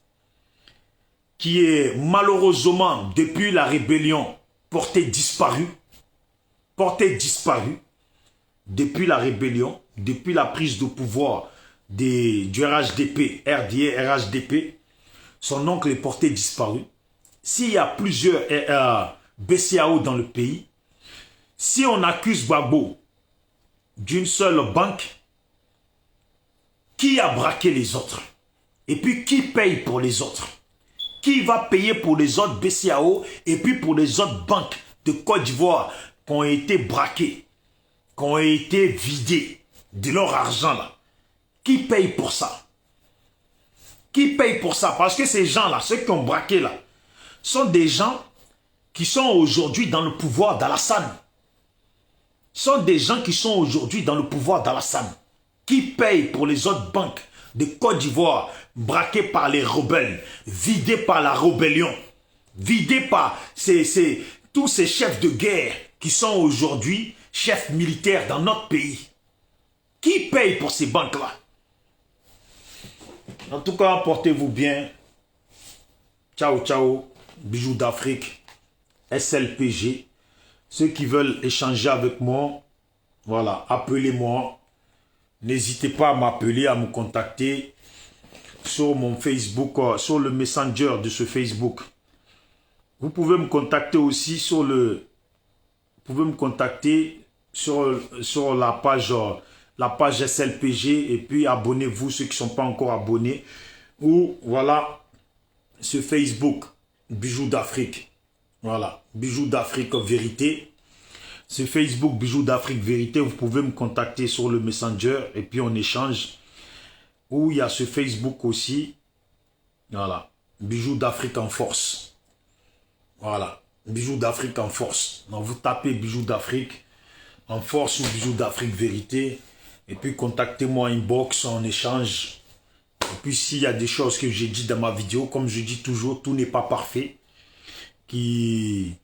qui est malheureusement depuis la rébellion porté disparu depuis la rébellion, depuis la prise de pouvoir du RHDP, RDA, RHDP, son oncle est porté disparu. S'il y a plusieurs BCAO dans le pays, si on accuse Gbagbo d'une seule banque, qui a braqué les autres? Et puis qui paye pour les autres? Qui va payer pour les autres BCAO et puis pour les autres banques de Côte d'Ivoire qui ont été braquées, qui ont été vidées de leur argent là? Qui paye pour ça? Qui paye pour ça? Parce que ces gens-là, ceux qui ont braqué là, sont des gens qui sont aujourd'hui dans le pouvoir d'Alassane. Sont des gens qui sont aujourd'hui dans le pouvoir d'Alassane. Qui paye pour les autres banques de Côte d'Ivoire braquées par les rebelles, vidées par la rébellion, vidées par tous ces chefs de guerre qui sont aujourd'hui chefs militaires dans notre pays? Qui paye pour ces banques-là? En tout cas, portez-vous bien. Ciao, ciao. Bijou d'Afrique. SLPG. Ceux qui veulent échanger avec moi, voilà, appelez-moi. N'hésitez pas à m'appeler, à me contacter sur mon Facebook, sur le Messenger de ce Facebook. Vous pouvez me contacter aussi sur le... Vous pouvez me contacter sur la page SLPG, et puis abonnez-vous ceux qui ne sont pas encore abonnés. Ou voilà, ce Facebook, Bijou d'Afrique. Voilà, Bijou d'Afrique Vérité. C'est Facebook Bijoux d'Afrique Vérité. Vous pouvez me contacter sur le Messenger et puis on échange. Ou il y a ce Facebook aussi. Voilà. Bijoux d'Afrique en force. Voilà. Bijoux d'Afrique en force. Donc vous tapez Bijoux d'Afrique en force ou Bijoux d'Afrique Vérité. Et puis contactez-moi inbox, en échange. Et puis s'il y a des choses que j'ai dit dans ma vidéo, comme je dis toujours, tout n'est pas parfait. Qui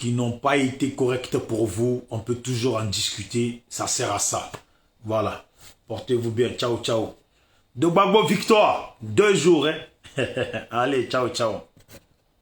n'ont pas été correctes pour vous, on peut toujours en discuter. Ça sert à ça. Voilà. Portez-vous bien. Ciao, ciao. De Gbagbo victoire. 2 jours. Hein? Allez, ciao, ciao.